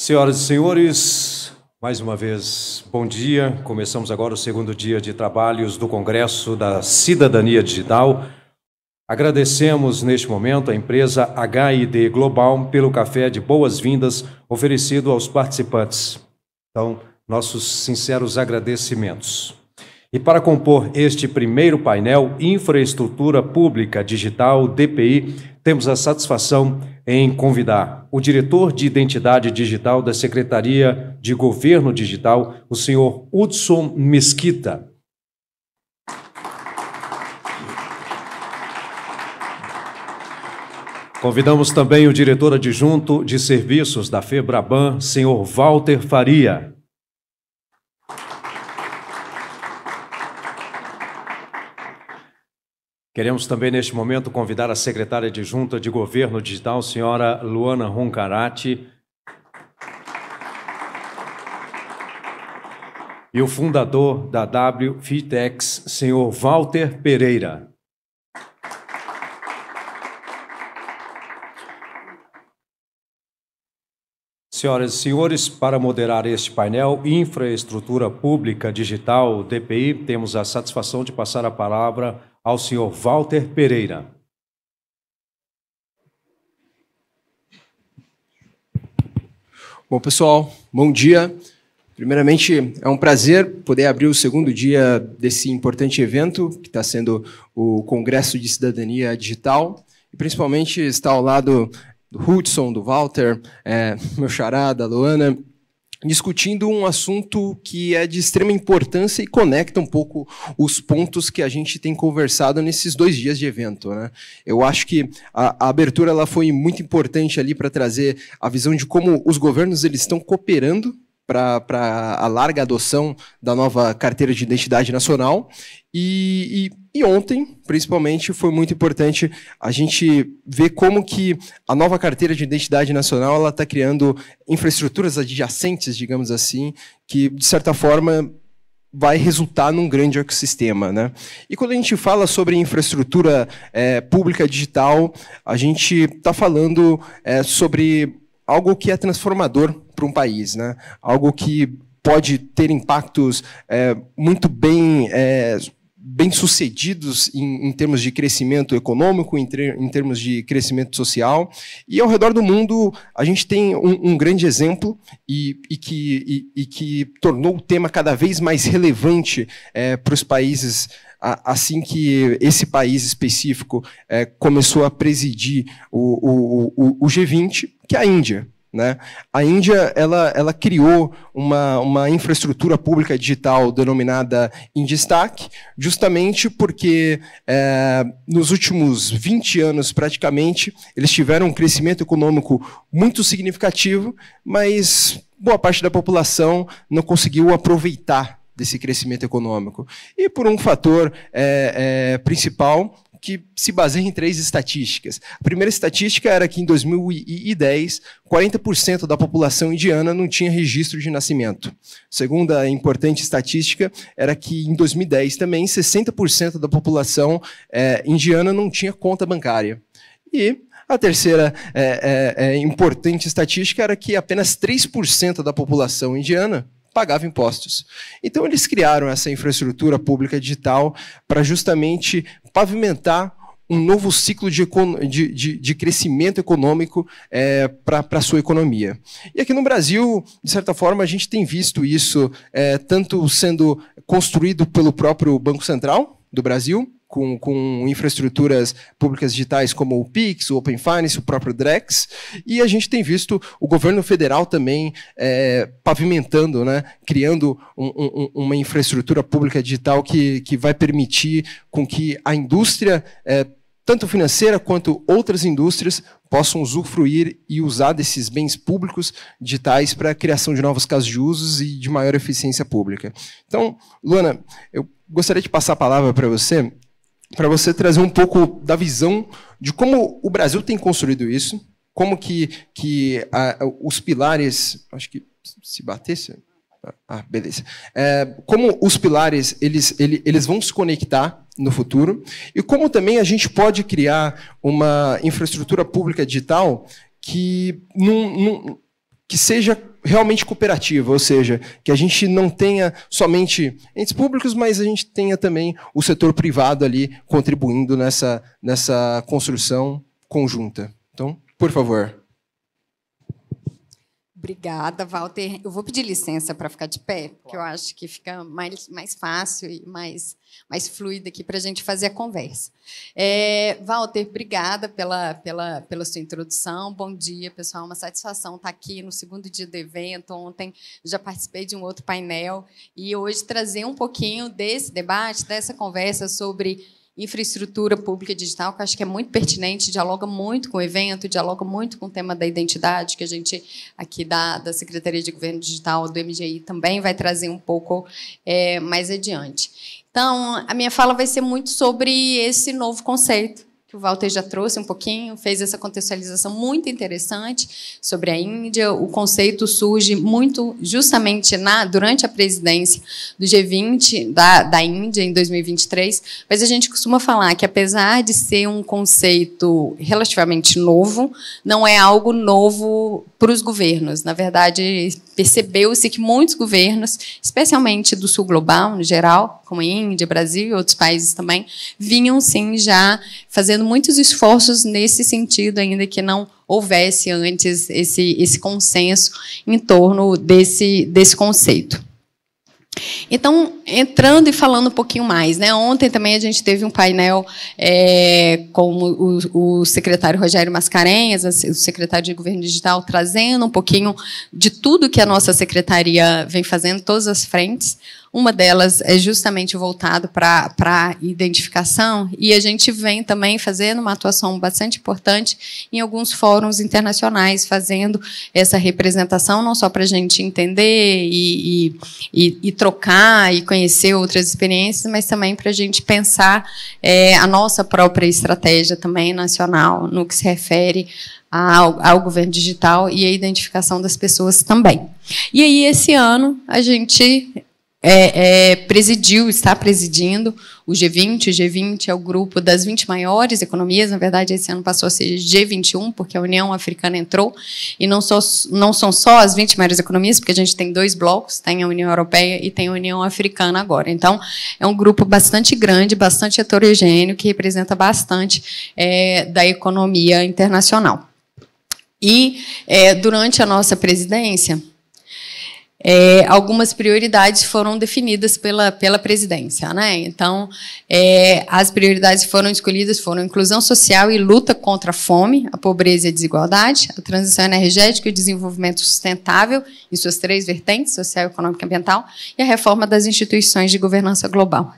Senhoras e senhores, mais uma vez, bom dia. Começamos agora o segundo dia de trabalhos do Congresso da Cidadania Digital. Agradecemos, neste momento, a empresa HID Global pelo café de boas-vindas oferecido aos participantes. Então, nossos sinceros agradecimentos. E para compor este primeiro painel, Infraestrutura Pública Digital, DPI, temos a satisfação em convidar o diretor de Identidade Digital da Secretaria de Governo Digital, o senhor Hudson Mesquita. Convidamos também o diretor adjunto de serviços da FEBRABAN, senhor Walter Faria. Queremos também, neste momento, convidar a secretária adjunta de Governo Digital, senhora Luana Roncarati, e o fundador da WFitex, senhor Walter Pereira. Senhoras e senhores, para moderar este painel, Infraestrutura Pública Digital, DPI, temos a satisfação de passar a palavra ao senhor Walter Pereira. Bom, pessoal, bom dia. Primeiramente, é um prazer poder abrir o segundo dia desse importante evento, que está sendo o Congresso de Cidadania Digital, e principalmente estar ao lado do Hudson, do Walter, meu xará, da Luana, discutindo um assunto que é de extrema importância e conecta um pouco os pontos que a gente tem conversado nesses 2 dias de evento, né? Eu acho que a abertura ela foi muito importante ali para trazer a visão de como os governos eles estão cooperando para a larga adoção da nova carteira de identidade nacional. E ontem, principalmente, foi muito importante a gente ver como que a nova carteira de identidade nacional ela está criando infraestruturas adjacentes, digamos assim, que, de certa forma, vai resultar num grande ecossistema, né? E quando a gente fala sobre infraestrutura pública digital, a gente está falando sobre algo que é transformador para um país, né? Algo que pode ter impactos muito bem sucedidos em termos de crescimento econômico, em termos de crescimento social. E ao redor do mundo a gente tem um grande exemplo e que tornou o tema cada vez mais relevante para os países assim que esse país específico começou a presidir o G20, que é a Índia. Né? A Índia ela criou uma infraestrutura pública digital denominada InDestack, justamente porque nos últimos 20 anos, praticamente, eles tiveram um crescimento econômico muito significativo, mas boa parte da população não conseguiu aproveitar desse crescimento econômico. E por um fator principal, que se baseia em 3 estatísticas. A primeira estatística era que, em 2010, 40% da população indiana não tinha registro de nascimento. A segunda importante estatística era que, em 2010, também, 60% da população indiana não tinha conta bancária. E a terceira importante estatística era que apenas 3% da população indiana pagava impostos. Então, eles criaram essa infraestrutura pública digital para justamente pavimentar um novo ciclo de crescimento econômico para a sua economia. E aqui no Brasil, de certa forma, a gente tem visto isso tanto sendo construído pelo próprio Banco Central do Brasil, com infraestruturas públicas digitais como o Pix, o Open Finance, o próprio Drex, e a gente tem visto o governo federal também pavimentando, né, criando uma infraestrutura pública digital que vai permitir com que a indústria, tanto financeira quanto outras indústrias, possam usufruir e usar desses bens públicos digitais para a criação de novos casos de usos e de maior eficiência pública. Então, Luana, eu gostaria de passar a palavra para você trazer um pouco da visão de como o Brasil tem construído isso, como que os pilares, acho que se batesse, beleza, como os pilares eles vão se conectar no futuro e como também a gente pode criar uma infraestrutura pública digital que que seja realmente cooperativa, ou seja, que a gente não tenha somente entes públicos, mas a gente tenha também o setor privado ali contribuindo nessa construção conjunta. Então, por favor. Obrigada, Walter. Eu vou pedir licença para ficar de pé, porque eu acho que fica mais fácil e mais fluido aqui para a gente fazer a conversa. Walter, obrigada pela sua introdução. Bom dia, pessoal. Uma satisfação estar aqui no segundo dia do evento. Ontem já participei de um outro painel e hoje trazer um pouquinho desse debate, dessa conversa sobre infraestrutura pública digital, que eu acho que é muito pertinente, dialoga muito com o evento, dialoga muito com o tema da identidade, que a gente, aqui da Secretaria de Governo Digital, do MGI, também vai trazer um pouco mais adiante. Então, a minha fala vai ser muito sobre esse novo conceito, que o Walter já trouxe um pouquinho, fez essa contextualização muito interessante sobre a Índia. O conceito surge muito justamente durante a presidência do G20 da Índia, em 2023, mas a gente costuma falar que, apesar de ser um conceito relativamente novo, não é algo novo para os governos. Na verdade, percebeu-se que muitos governos, especialmente do sul global, no geral, como a Índia, Brasil e outros países também, vinham, sim, já fazendo muitos esforços nesse sentido, ainda que não houvesse antes esse consenso em torno desse conceito. Então, entrando e falando um pouquinho mais, né? Ontem também a gente teve um painel com o secretário Rogério Mascarenhas, o secretário de Governo Digital, trazendo um pouquinho de tudo que a nossa secretaria vem fazendo, todas as frentes. Uma delas é justamente voltado para a identificação, e a gente vem também fazendo uma atuação bastante importante em alguns fóruns internacionais, fazendo essa representação, não só para a gente entender e trocar e conhecer outras experiências, mas também para a gente pensar a nossa própria estratégia também nacional, no que se refere ao governo digital e à identificação das pessoas também. E aí, esse ano, a gente está presidindo o G20. O G20 é o grupo das 20 maiores economias. Na verdade, esse ano passou a ser G21, porque a União Africana entrou. E não são só as 20 maiores economias, porque a gente tem dois blocos, tem a União Europeia e tem a União Africana agora. Então, é um grupo bastante grande, bastante heterogêneo, que representa bastante da economia internacional. E, durante a nossa presidência, algumas prioridades foram definidas pela presidência, né? Então, as prioridades foram escolhidas foram inclusão social e luta contra a fome, a pobreza e a desigualdade, a transição energética e o desenvolvimento sustentável, em suas três vertentes, social, econômica e ambiental, e a reforma das instituições de governança global.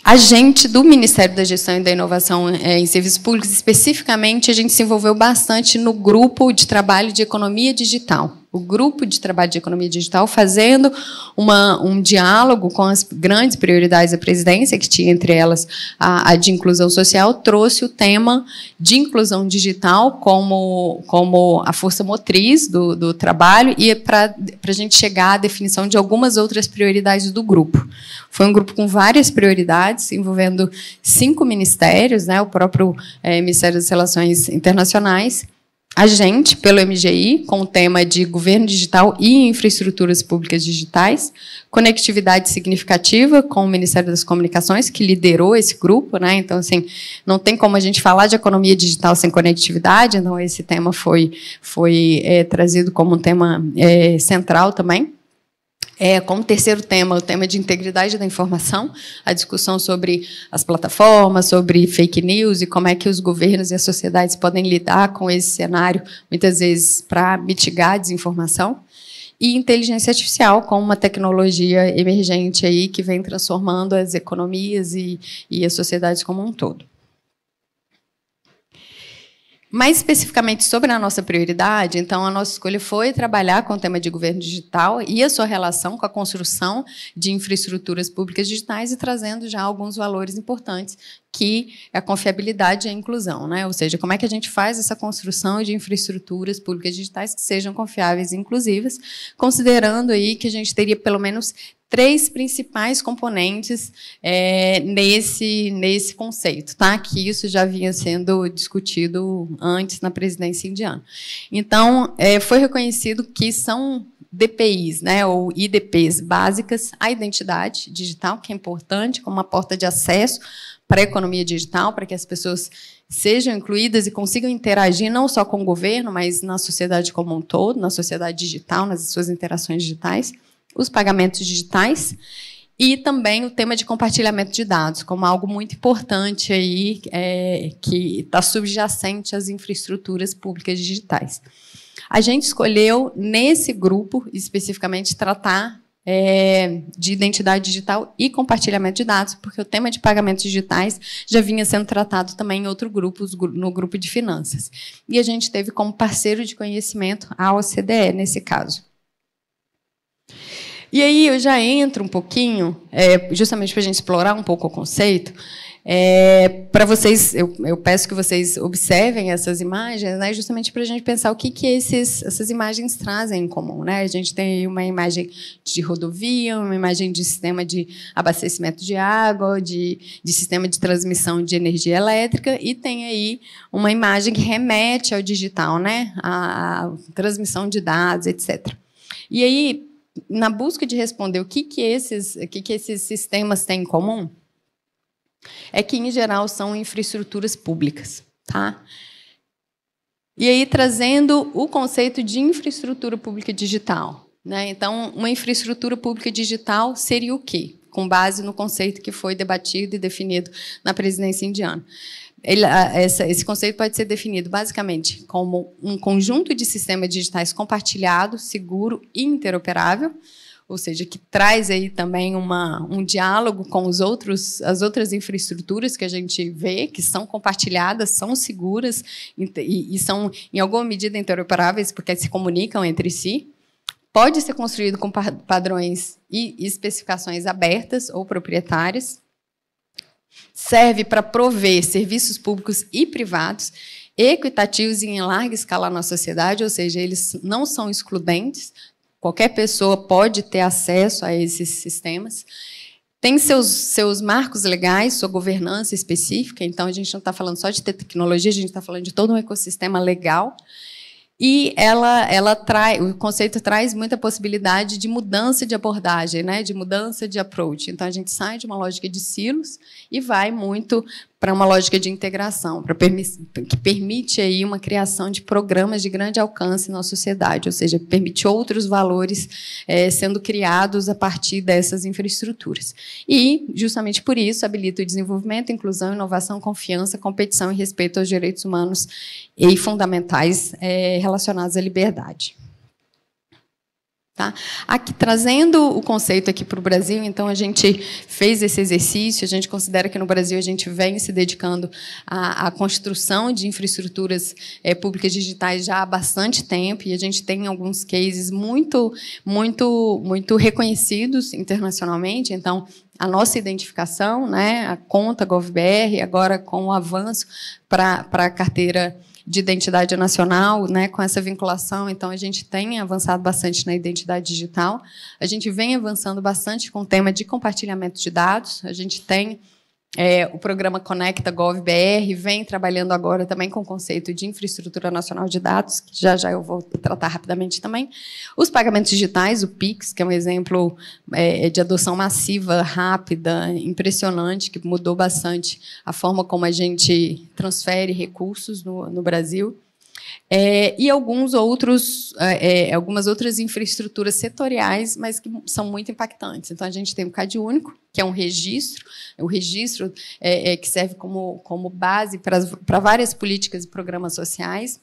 A gente, do Ministério da Gestão e da Inovação em Serviços Públicos, especificamente, a gente se envolveu bastante no grupo de trabalho de economia digital. O grupo de trabalho de economia digital fazendo um diálogo com as grandes prioridades da presidência, que tinha entre elas a de inclusão social, trouxe o tema de inclusão digital como a força motriz do trabalho e para a gente chegar à definição de algumas outras prioridades do grupo. Foi um grupo com várias prioridades, envolvendo 5 ministérios, né, o próprio Ministério das Relações Internacionais, a gente, pelo MGI, com o tema de governo digital e infraestruturas públicas digitais, conectividade significativa com o Ministério das Comunicações, que liderou esse grupo, né? Então, assim, não tem como a gente falar de economia digital sem conectividade, então esse tema foi trazido como um tema central também. Como terceiro tema, o tema de integridade da informação, a discussão sobre as plataformas, sobre fake news e como é que os governos e as sociedades podem lidar com esse cenário, muitas vezes para mitigar a desinformação. E inteligência artificial, como uma tecnologia emergente aí que vem transformando as economias e as sociedades como um todo. Mais especificamente sobre a nossa prioridade, então, a nossa escolha foi trabalhar com o tema de governo digital e a sua relação com a construção de infraestruturas públicas digitais e trazendo já alguns valores importantes, que é a confiabilidade e a inclusão, né? Ou seja, como é que a gente faz essa construção de infraestruturas públicas digitais que sejam confiáveis e inclusivas, considerando aí que a gente teria pelo menos três principais componentes nesse conceito, tá? Que isso já vinha sendo discutido antes na presidência indiana. Então, foi reconhecido que são DPIs, né, ou IDPs básicas, a identidade digital, que é importante como uma porta de acesso para a economia digital, para que as pessoas sejam incluídas e consigam interagir não só com o governo, mas na sociedade como um todo, na sociedade digital, nas suas interações digitais, os pagamentos digitais e também o tema de compartilhamento de dados, como algo muito importante aí, que está subjacente às infraestruturas públicas digitais. A gente escolheu, nesse grupo, especificamente, tratar de identidade digital e compartilhamento de dados, porque o tema de pagamentos digitais já vinha sendo tratado também em outro grupo, no grupo de finanças. E a gente teve como parceiro de conhecimento a OCDE, nesse caso. E aí eu já entro um pouquinho, justamente para a gente explorar um pouco o conceito, para vocês, eu peço que vocês observem essas imagens, né, justamente para a gente pensar o que essas imagens trazem em comum, né? A gente tem uma imagem de rodovia, uma imagem de sistema de abastecimento de água, de sistema de transmissão de energia elétrica, e tem aí uma imagem que remete ao digital, né? A transmissão de dados, etc. E aí, na busca de responder o que esses sistemas têm em comum, é que, em geral, são infraestruturas públicas. Tá? E aí, trazendo o conceito de infraestrutura pública digital. Né? Então, uma infraestrutura pública digital seria o quê? Com base no conceito que foi debatido e definido na presidência indiana. Esse conceito pode ser definido, basicamente, como um conjunto de sistemas digitais compartilhado, seguro e interoperável, ou seja, que traz aí também um diálogo com as outras infraestruturas que a gente vê, que são compartilhadas, são seguras e são, em alguma medida, interoperáveis, porque se comunicam entre si. Pode ser construído com padrões e especificações abertas ou proprietárias. Serve para prover serviços públicos e privados equitativos e em larga escala na sociedade, ou seja, eles não são excludentes. Qualquer pessoa pode ter acesso a esses sistemas. Tem seus marcos legais, sua governança específica. Então, a gente não está falando só de tecnologia, a gente está falando de todo um ecossistema legal. E o conceito traz muita possibilidade de mudança de abordagem, né? De mudança de approach. Então, a gente sai de uma lógica de silos e vai muito para uma lógica de integração, que permite aí uma criação de programas de grande alcance na sociedade, ou seja, permite outros valores sendo criados a partir dessas infraestruturas. E, justamente por isso, habilita o desenvolvimento, inclusão, inovação, confiança, competição e respeito aos direitos humanos e fundamentais relacionados à liberdade. Tá? Aqui, trazendo o conceito aqui para o Brasil, então, a gente fez esse exercício, a gente considera que no Brasil a gente vem se dedicando à construção de infraestruturas públicas digitais já há bastante tempo, e a gente tem alguns cases muito reconhecidos internacionalmente. Então, a nossa identificação, né, a conta GovBR, agora com o avanço para a carteira de identidade nacional, né, com essa vinculação, então a gente tem avançado bastante na identidade digital. A gente vem avançando bastante com o tema de compartilhamento de dados. A gente tem o programa Conecta GovBR, vem trabalhando agora também com o conceito de infraestrutura nacional de dados, que já eu vou tratar rapidamente também. Os pagamentos digitais, o Pix, que é um exemplo de adoção massiva, rápida, impressionante, que mudou bastante a forma como a gente transfere recursos no Brasil. E algumas outras infraestruturas setoriais, mas que são muito impactantes. Então, a gente tem o CAD Único, que é um registro, que serve como base para várias políticas e programas sociais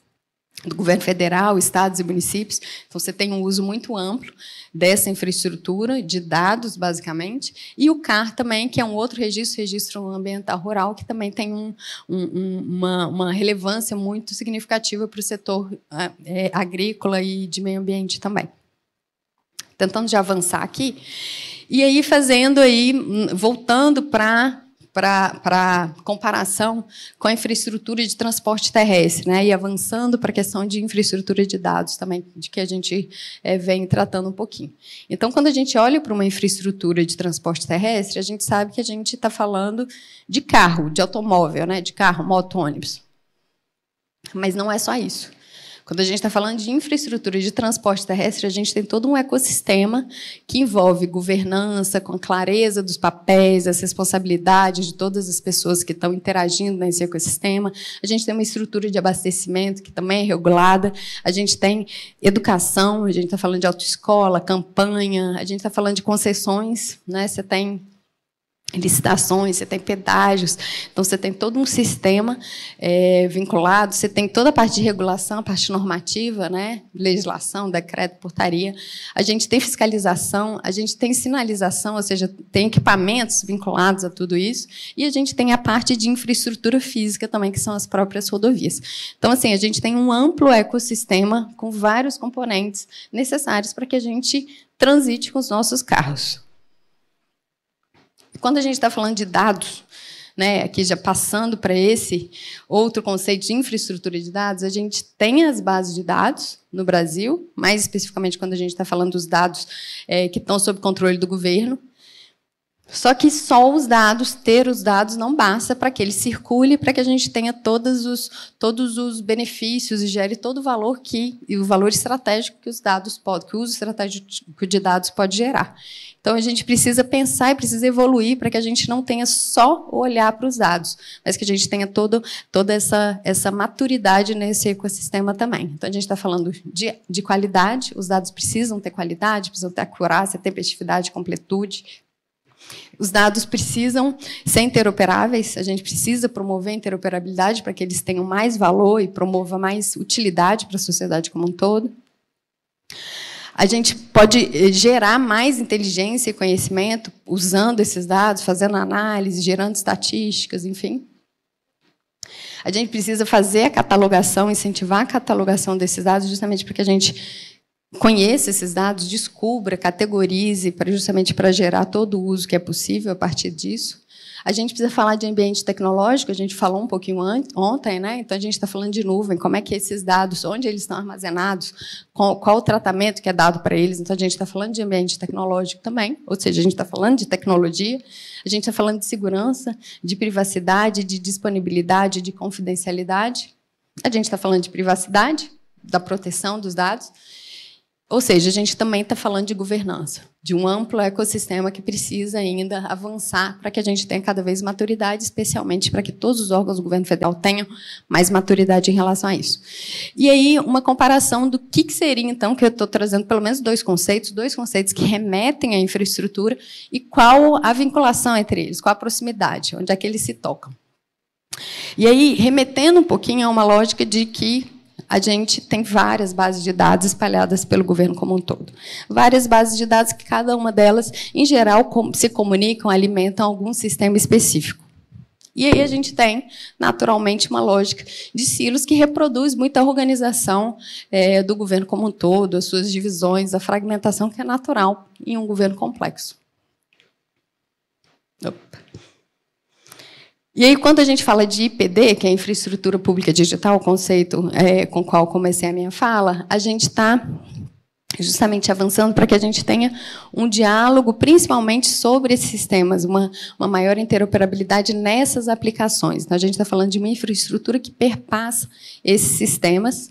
do governo federal, estados e municípios. Então, você tem um uso muito amplo dessa infraestrutura de dados, basicamente, e o CAR também, que é um outro registro ambiental rural, que também tem uma relevância muito significativa para o setor agrícola e de meio ambiente também. Tentando já avançar aqui, e aí voltando para para comparação com a infraestrutura de transporte terrestre, né? E avançando para a questão de infraestrutura de dados também, de que a gente vem tratando um pouquinho. Então, quando a gente olha para uma infraestrutura de transporte terrestre, a gente sabe que a gente está falando de carro, de automóvel, né? De carro, moto, ônibus. Mas não é só isso. Quando a gente está falando de infraestrutura de transporte terrestre, a gente tem todo um ecossistema que envolve governança, com a clareza dos papéis, as responsabilidades de todas as pessoas que estão interagindo nesse ecossistema. A gente tem uma estrutura de abastecimento que também é regulada. A gente tem educação, a gente está falando de autoescola, campanha, a gente está falando de concessões, né? Você tem licitações, você tem pedágios, então você tem todo um sistema vinculado, você tem toda a parte de regulação, a parte normativa, né? Legislação, decreto, portaria, a gente tem fiscalização, a gente tem sinalização, ou seja, tem equipamentos vinculados a tudo isso, e a gente tem a parte de infraestrutura física também, que são as próprias rodovias. Então, assim, a gente tem um amplo ecossistema com vários componentes necessários para que a gente transite com os nossos carros. Quando a gente está falando de dados, né, aqui já passando para esse outro conceito de infraestrutura de dados, a gente tem as bases de dados no Brasil, mais especificamente quando a gente está falando dos dados que estão sob controle do governo. Só que só os dados, ter os dados, não basta para que ele circule, para que a gente tenha todos os benefícios e gere todo o valor e o valor estratégico que os dados podem, que o uso estratégico de dados pode gerar. Então, a gente precisa pensar e precisa evoluir para que a gente não tenha só o olhar para os dados, mas que a gente tenha toda essa maturidade nesse ecossistema também. Então, a gente está falando de qualidade, os dados precisam ter qualidade, precisam ter acurácia, tempestividade, completude. Os dados precisam ser interoperáveis, a gente precisa promover a interoperabilidade para que eles tenham mais valor e promova mais utilidade para a sociedade como um todo. A gente pode gerar mais inteligência e conhecimento usando esses dados, fazendo análise, gerando estatísticas, enfim. A gente precisa fazer a catalogação, incentivar a catalogação desses dados, justamente porque a gente conheça esses dados, descubra, categorize, justamente para gerar todo o uso que é possível a partir disso. A gente precisa falar de ambiente tecnológico, a gente falou um pouquinho ontem, né? Então, a gente está falando de nuvem, como é que esses dados, onde eles estão armazenados, qual o tratamento que é dado para eles. Então, a gente está falando de ambiente tecnológico também, ou seja, a gente está falando de tecnologia, a gente está falando de segurança, de privacidade, de disponibilidade, de confidencialidade. A gente está falando de privacidade, da proteção dos dados. Ou seja, a gente também está falando de governança, de um amplo ecossistema que precisa ainda avançar para que a gente tenha cada vez maturidade, especialmente para que todos os órgãos do governo federal tenham mais maturidade em relação a isso. E aí, uma comparação do que seria, então, que eu estou trazendo pelo menos dois conceitos que remetem à infraestrutura e qual a vinculação entre eles, qual a proximidade, onde é que eles se tocam. E aí, remetendo um pouquinho a uma lógica de que a gente tem várias bases de dados espalhadas pelo governo como um todo. Várias bases de dados que cada uma delas, em geral, se comunicam, alimentam algum sistema específico. E aí a gente tem, naturalmente, uma lógica de silos que reproduz muita organização do governo como um todo, as suas divisões, a fragmentação que é natural em um governo complexo. Opa. E aí, quando a gente fala de IPD, que é Infraestrutura Pública Digital, o conceito com o qual comecei a minha fala, a gente está justamente avançando para que a gente tenha um diálogo, principalmente sobre esses sistemas, uma maior interoperabilidade nessas aplicações. Então, a gente está falando de uma infraestrutura que perpassa esses sistemas.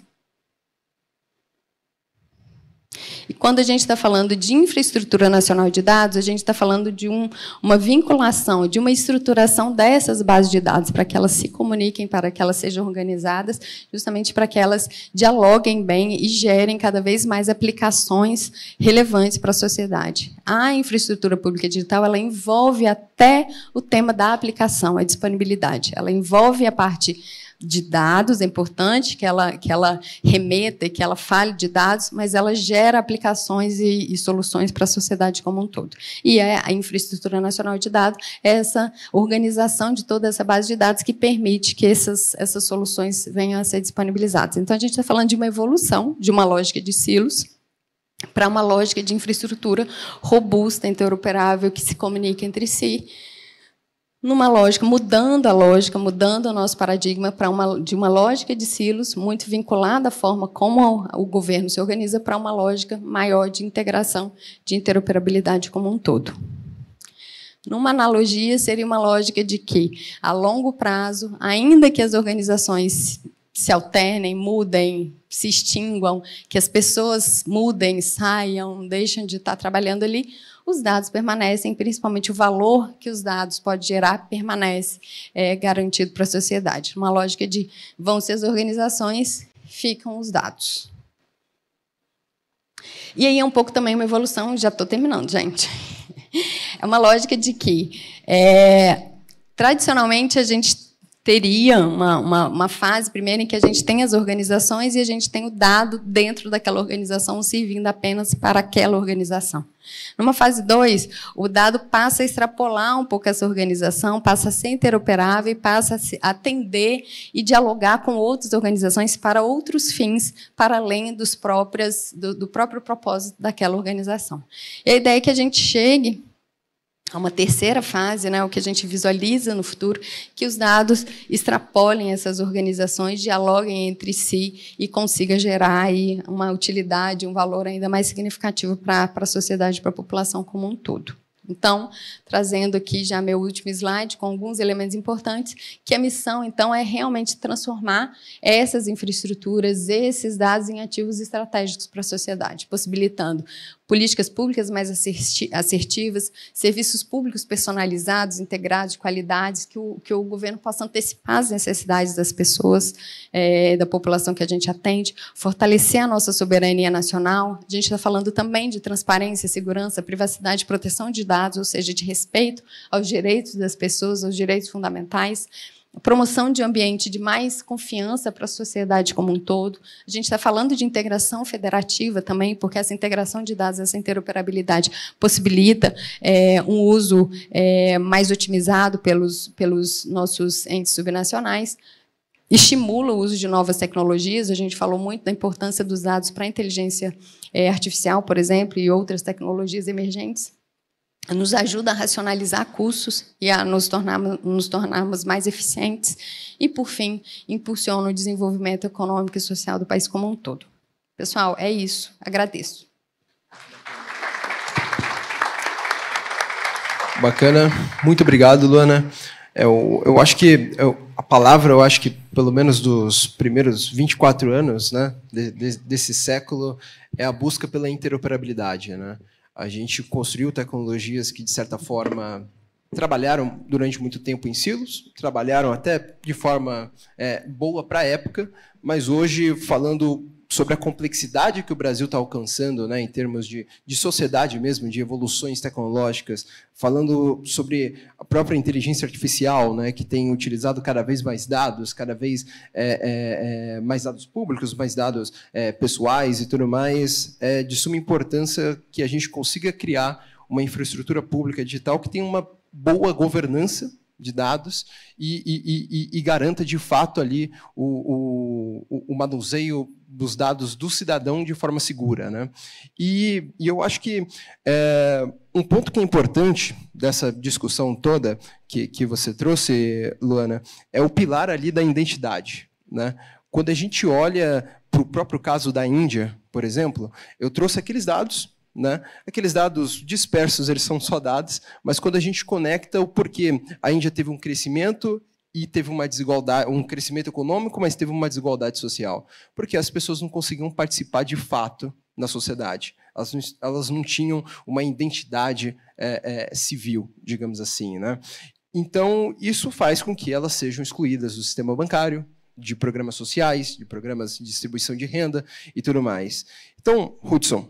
E quando a gente está falando de infraestrutura nacional de dados, a gente está falando de uma vinculação, de uma estruturação dessas bases de dados para que elas se comuniquem, para que elas sejam organizadas, justamente para que elas dialoguem bem e gerem cada vez mais aplicações relevantes para a sociedade. A infraestrutura pública digital, ela envolve até o tema da aplicação, a disponibilidade. Ela envolve a parte de dados, é importante que ela remeta e que ela fale de dados, mas ela gera aplicações e soluções para a sociedade como um todo. E a Infraestrutura Nacional de Dados é essa organização de toda essa base de dados que permite que essas soluções venham a ser disponibilizadas. Então, a gente está falando de uma evolução, de uma lógica de silos, para uma lógica de infraestrutura robusta, interoperável, que se comunica entre si, numa lógica, mudando a lógica, mudando o nosso paradigma de uma lógica de silos, muito vinculada à forma como o governo se organiza, para uma lógica maior de integração, de interoperabilidade como um todo. Numa analogia, seria uma lógica de que, a longo prazo, ainda que as organizações se alternem, mudem, se extinguam, que as pessoas mudem, saiam, deixem de estar trabalhando ali, os dados permanecem, principalmente o valor que os dados podem gerar permanece garantido para a sociedade. Uma lógica de vão ser as organizações, ficam os dados. E aí é um pouco também uma evolução, já estou terminando, gente. É uma lógica de que, tradicionalmente, a gente teria uma fase, primeiro, em que a gente tem as organizações e a gente tem o dado dentro daquela organização servindo apenas para aquela organização. Numa fase 2, o dado passa a extrapolar um pouco essa organização, passa a ser interoperável e passa a atender e dialogar com outras organizações para outros fins, para além do próprio propósito daquela organização. E a ideia é que a gente chegue a uma terceira fase, né, o que a gente visualiza no futuro, que os dados extrapolem essas organizações, dialoguem entre si e consigam gerar aí uma utilidade, um valor ainda mais significativo para a sociedade, para a população como um todo. Então, trazendo aqui já meu último slide, com alguns elementos importantes, que a missão, então, é realmente transformar essas infraestruturas, esses dados em ativos estratégicos para a sociedade, possibilitando políticas públicas mais assertivas, serviços públicos personalizados, integrados, de qualidades, que o governo possa antecipar as necessidades das pessoas, da população que a gente atende, fortalecer a nossa soberania nacional. A gente está falando também de transparência, segurança, privacidade e proteção de dados, ou seja, de respeito aos direitos das pessoas, aos direitos fundamentais, promoção de um ambiente de mais confiança para a sociedade como um todo. A gente está falando de integração federativa também, porque essa integração de dados, essa interoperabilidade possibilita um uso mais otimizado pelos nossos entes subnacionais, estimula o uso de novas tecnologias. A gente falou muito da importância dos dados para a inteligência artificial, por exemplo, e outras tecnologias emergentes. Nos ajuda a racionalizar custos e a nos tornarmos mais eficientes e, por fim, impulsiona o desenvolvimento econômico e social do país como um todo. Pessoal, é isso. Agradeço. Bacana. Muito obrigado, Luana. Eu acho que a palavra, pelo menos dos primeiros 24 anos, né, desse século, é a busca pela interoperabilidade, né? A gente construiu tecnologias que, de certa forma, trabalharam durante muito tempo em silos, trabalharam até de forma boa para a época, mas hoje, falando sobre a complexidade que o Brasil está alcançando, né, em termos de sociedade mesmo, de evoluções tecnológicas, falando sobre a própria inteligência artificial, né, que tem utilizado cada vez mais dados, cada vez mais dados públicos, mais dados pessoais e tudo mais, é de suma importância que a gente consiga criar uma infraestrutura pública digital que tenha uma boa governança de dados e garanta, de fato, ali o manuseio dos dados do cidadão de forma segura, né? E eu acho que um ponto que é importante dessa discussão toda que você trouxe, Luana, é o pilar ali da identidade, né? Quando a gente olha para o próprio caso da Índia, por exemplo, eu trouxe aqueles dados, né? Aqueles dados dispersos, eles são só dados, mas quando a gente conecta o porquê a Índia teve um crescimento e teve uma desigualdade, um crescimento econômico, mas teve uma desigualdade social, porque as pessoas não conseguiam participar de fato na sociedade. Elas não tinham uma identidade civil, digamos assim, né? Então, isso faz com que elas sejam excluídas do sistema bancário, de programas sociais, de programas de distribuição de renda e tudo mais. Então, Hudson,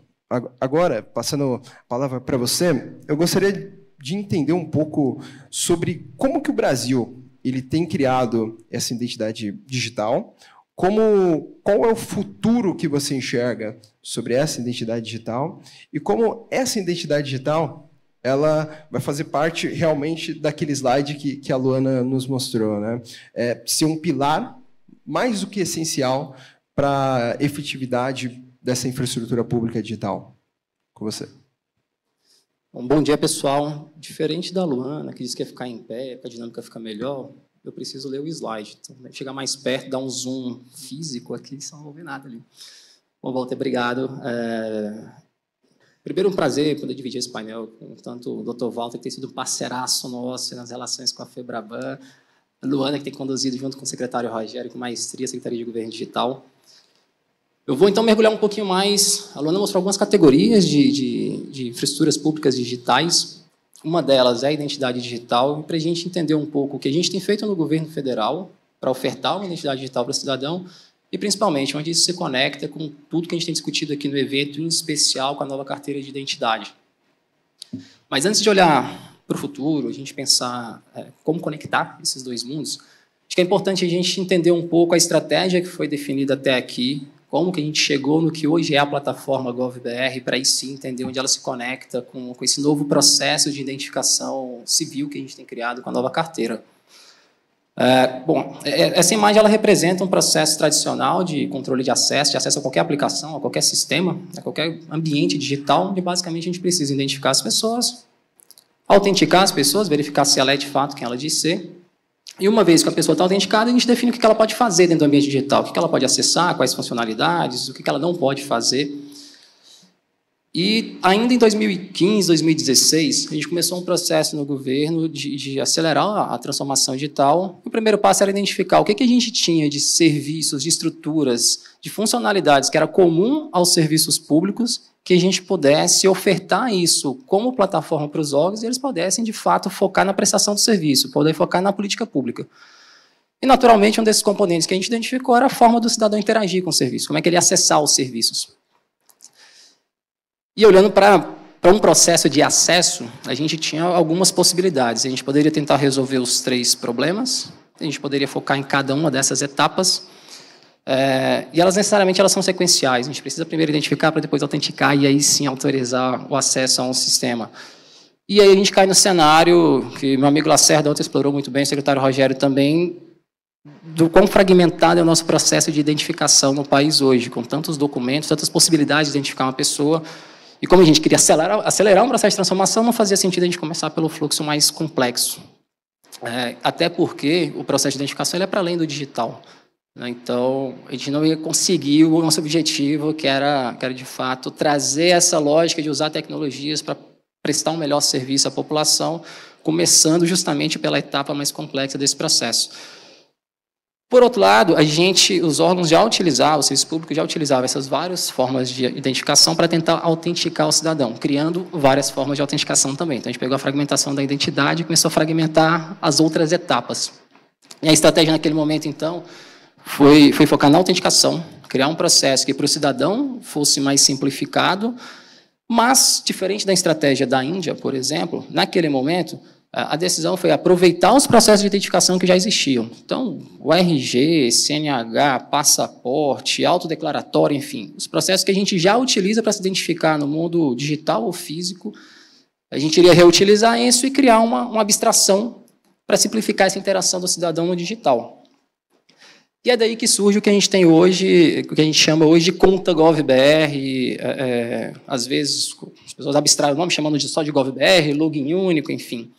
agora, passando a palavra para você, eu gostaria de entender um pouco sobre como que o Brasil ele tem criado essa identidade digital, qual é o futuro que você enxerga sobre essa identidade digital e como essa identidade digital ela vai fazer parte realmente daquele slide que a Luana nos mostrou, né? Ser um pilar mais do que essencial para a efetividade dessa infraestrutura pública digital. Com você. Bom dia, pessoal. Diferente da Luana, que disse que ia ficar em pé, para a dinâmica ficar melhor, eu preciso ler o slide. Então, chegar mais perto, dar um zoom físico aqui, só não vou ver nada ali. Bom, Walter, obrigado. Primeiro, um prazer poder dividir esse painel com tanto o Dr. Walter, que tem sido um parceiraço nosso nas relações com a FEBRABAN, a Luana, que tem conduzido junto com o secretário Rogério, com maestria, a Secretaria de Governo Digital. Eu vou, então, mergulhar um pouquinho mais. A Luana mostrou algumas categorias de infraestruturas públicas digitais. Uma delas é a identidade digital, para a gente entender um pouco o que a gente tem feito no governo federal para ofertar uma identidade digital para o cidadão e, principalmente, onde isso se conecta com tudo que a gente tem discutido aqui no evento, em especial com a nova carteira de identidade. Mas, antes de olhar para o futuro, a gente pensar como conectar esses dois mundos, acho que é importante a gente entender um pouco a estratégia que foi definida até aqui, como que a gente chegou no que hoje é a plataforma GovBR, para aí sim entender onde ela se conecta com esse novo processo de identificação civil que a gente tem criado com a nova carteira. Bom, essa imagem ela representa um processo tradicional de controle de acesso a qualquer aplicação, a qualquer sistema, a qualquer ambiente digital, onde basicamente a gente precisa identificar as pessoas, autenticar as pessoas, verificar se ela é de fato quem ela diz ser. E uma vez que a pessoa está autenticada, a gente define o que ela pode fazer dentro do ambiente digital, o que ela pode acessar, quais funcionalidades, o que ela não pode fazer. E ainda em 2015, 2016, a gente começou um processo no governo de acelerar a transformação digital. O primeiro passo era identificar o que a gente tinha de serviços, de estruturas, de funcionalidades que era comum aos serviços públicos, que a gente pudesse ofertar isso como plataforma para os órgãos e eles pudessem, de fato, focar na prestação do serviço, poder focar na política pública. E, naturalmente, um desses componentes que a gente identificou era a forma do cidadão interagir com o serviço, como é que ele ia acessar os serviços. E, olhando para um processo de acesso, a gente tinha algumas possibilidades. A gente poderia tentar resolver os 3 problemas, a gente poderia focar em cada uma dessas etapas, e elas necessariamente são sequenciais. A gente precisa primeiro identificar para depois autenticar e aí sim autorizar o acesso a um sistema. E aí a gente cai no cenário que meu amigo Lacerda ontem explorou muito bem, o secretário Rogério também, do quão fragmentado é o nosso processo de identificação no país hoje, com tantos documentos, tantas possibilidades de identificar uma pessoa. E como a gente queria acelerar um processo de transformação, não fazia sentido a gente começar pelo fluxo mais complexo. Até porque o processo de identificação ele é para além do digital. Então, a gente não ia conseguir o nosso objetivo, que era de fato, trazer essa lógica de usar tecnologias para prestar um melhor serviço à população, começando justamente pela etapa mais complexa desse processo. Por outro lado, os órgãos já utilizavam, o serviço público já utilizava essas várias formas de identificação para tentar autenticar o cidadão, criando várias formas de autenticação também. Então, a gente pegou a fragmentação da identidade e começou a fragmentar as outras etapas. E a estratégia naquele momento, então, foi focar na autenticação, criar um processo que para o cidadão fosse mais simplificado, mas, diferente da estratégia da Índia, por exemplo, naquele momento, a decisão foi aproveitar os processos de identificação que já existiam. Então, o RG, CNH, passaporte, autodeclaratório, enfim, os processos que a gente já utiliza para se identificar no mundo digital ou físico, a gente iria reutilizar isso e criar uma abstração para simplificar essa interação do cidadão no digital. E é daí que surge o que a gente tem hoje, o que a gente chama hoje de conta GovBR, às vezes as pessoas abstraem o nome chamando só de GovBR, login único, enfim.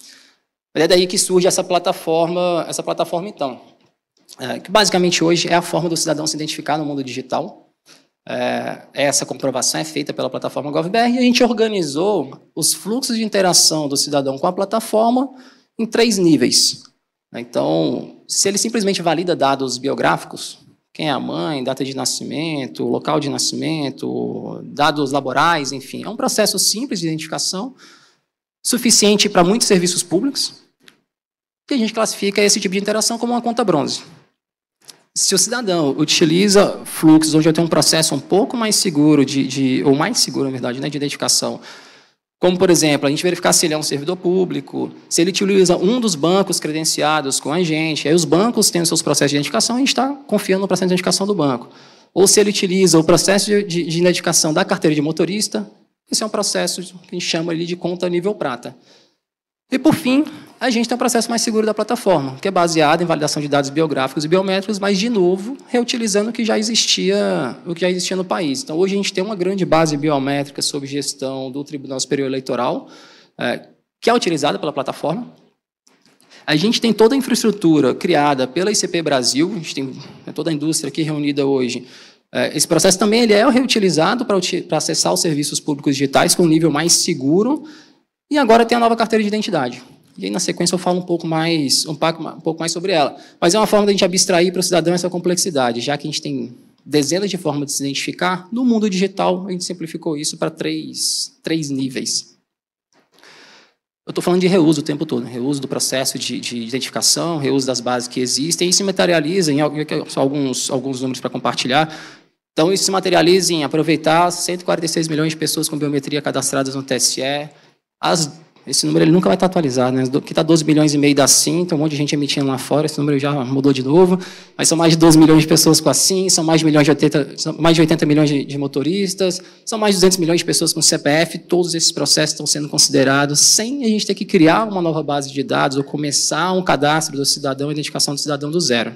É daí que surge essa plataforma então, que basicamente hoje é a forma do cidadão se identificar no mundo digital. Essa comprovação é feita pela plataforma GovBR e a gente organizou os fluxos de interação do cidadão com a plataforma em 3 níveis. Então, se ele simplesmente valida dados biográficos, quem é a mãe, data de nascimento, local de nascimento, dados laborais, enfim, é um processo simples de identificação, suficiente para muitos serviços públicos, que a gente classifica esse tipo de interação como uma conta bronze. Se o cidadão utiliza fluxos onde eu tenho um processo um pouco mais seguro, ou mais seguro, na verdade, de identificação, como, por exemplo, a gente verificar se ele é um servidor público, se ele utiliza um dos bancos credenciados com a gente, aí os bancos têm os seus processos de identificação, a gente está confiando no processo de identificação do banco. Ou se ele utiliza o processo de identificação da carteira de motorista, esse é um processo que a gente chama ali de conta nível prata. E, por fim, a gente tem um processo mais seguro da plataforma, que é baseado em validação de dados biográficos e biométricos, mas, de novo, reutilizando o que já existia no país. Então, hoje a gente tem uma grande base biométrica sob gestão do Tribunal Superior Eleitoral, que é utilizada pela plataforma. A gente tem toda a infraestrutura criada pela ICP Brasil, a gente tem toda a indústria aqui reunida hoje. Esse processo também ele é reutilizado para acessar os serviços públicos digitais com um nível mais seguro. E agora tem a nova carteira de identidade. E aí, na sequência, eu falo um pouco mais sobre ela. Mas é uma forma de a gente abstrair para o cidadão essa complexidade, já que a gente tem dezenas de formas de se identificar. No mundo digital, a gente simplificou isso para três níveis. Eu estou falando de reuso o tempo todo, reuso do processo de identificação, reuso das bases que existem, e se materializa em alguns números para compartilhar. Então, isso se materializa em aproveitar 146 milhões de pessoas com biometria cadastradas no TSE. Esse número ele nunca vai estar atualizado, né? Aqui está 12 milhões e meio da SIM, tem um monte de gente emitindo lá fora, esse número já mudou de novo, mas são mais de 12 milhões de pessoas com a SIM, são mais de 80 milhões de motoristas, são mais de 200 milhões de pessoas com CPF, todos esses processos estão sendo considerados sem a gente ter que criar uma nova base de dados ou começar um cadastro do cidadão, identificação do cidadão do zero.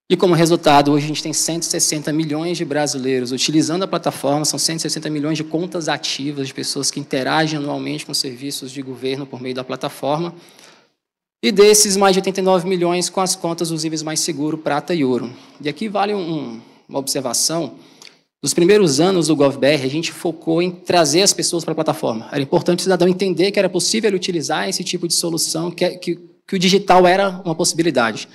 E, como resultado, hoje a gente tem 160 milhões de brasileiros utilizando a plataforma, são 160 milhões de contas ativas de pessoas que interagem anualmente com serviços de governo por meio da plataforma. E desses, mais de 89 milhões com as contas dos níveis mais seguro, prata e ouro. E aqui vale uma observação. Nos primeiros anos do GovBR, a gente focou em trazer as pessoas para a plataforma. Era importante o cidadão entender que era possível utilizar esse tipo de solução, que o digital era uma possibilidade.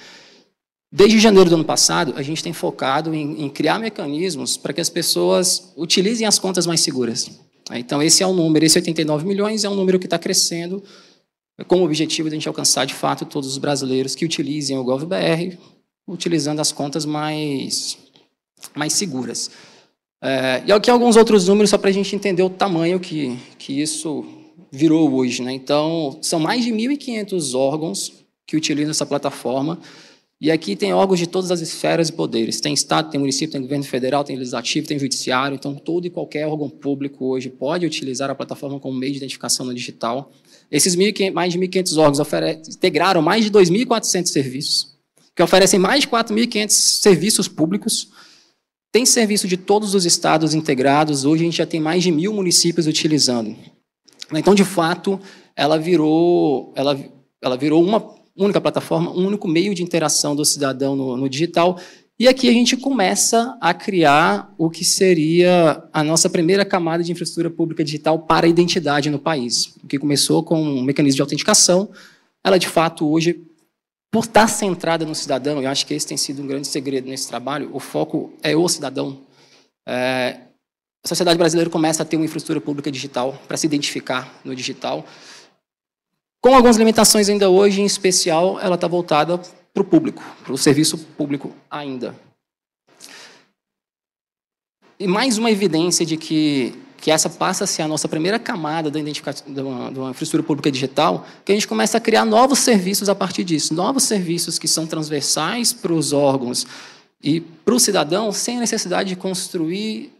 Desde janeiro do ano passado, a gente tem focado em criar mecanismos para que as pessoas utilizem as contas mais seguras. Então, esse é o número, esse 89 milhões é um número que está crescendo, com o objetivo de a gente alcançar, de fato, todos os brasileiros que utilizem o GovBR, utilizando as contas mais seguras. E aqui alguns outros números, só para a gente entender o tamanho que isso virou hoje, né? Então, são mais de 1.500 órgãos que utilizam essa plataforma. E aqui tem órgãos de todas as esferas e poderes. Tem Estado, tem município, tem governo federal, tem legislativo, tem judiciário. Então, todo e qualquer órgão público hoje pode utilizar a plataforma como meio de identificação no digital. Esses mais de 1.500 órgãos integraram mais de 2.400 serviços, que oferecem mais de 4.500 serviços públicos. Tem serviço de todos os estados integrados. Hoje, a gente já tem mais de 1.000 municípios utilizando. Então, de fato, ela virou uma única plataforma, um único meio de interação do cidadão no digital. E aqui a gente começa a criar o que seria a nossa primeira camada de infraestrutura pública digital para a identidade no país, o que começou com um mecanismo de autenticação. Ela, de fato, hoje, por estar centrada no cidadão, eu acho que esse tem sido um grande segredo nesse trabalho, o foco é o cidadão. A sociedade brasileira começa a ter uma infraestrutura pública digital para se identificar no digital. Com algumas limitações ainda hoje, em especial, ela está voltada para o público, para o serviço público ainda. E mais uma evidência de que essa passa a ser a nossa primeira camada da identificação de uma infraestrutura pública digital, que a gente começa a criar novos serviços a partir disso, novos serviços que são transversais para os órgãos e para o cidadão, sem a necessidade de construir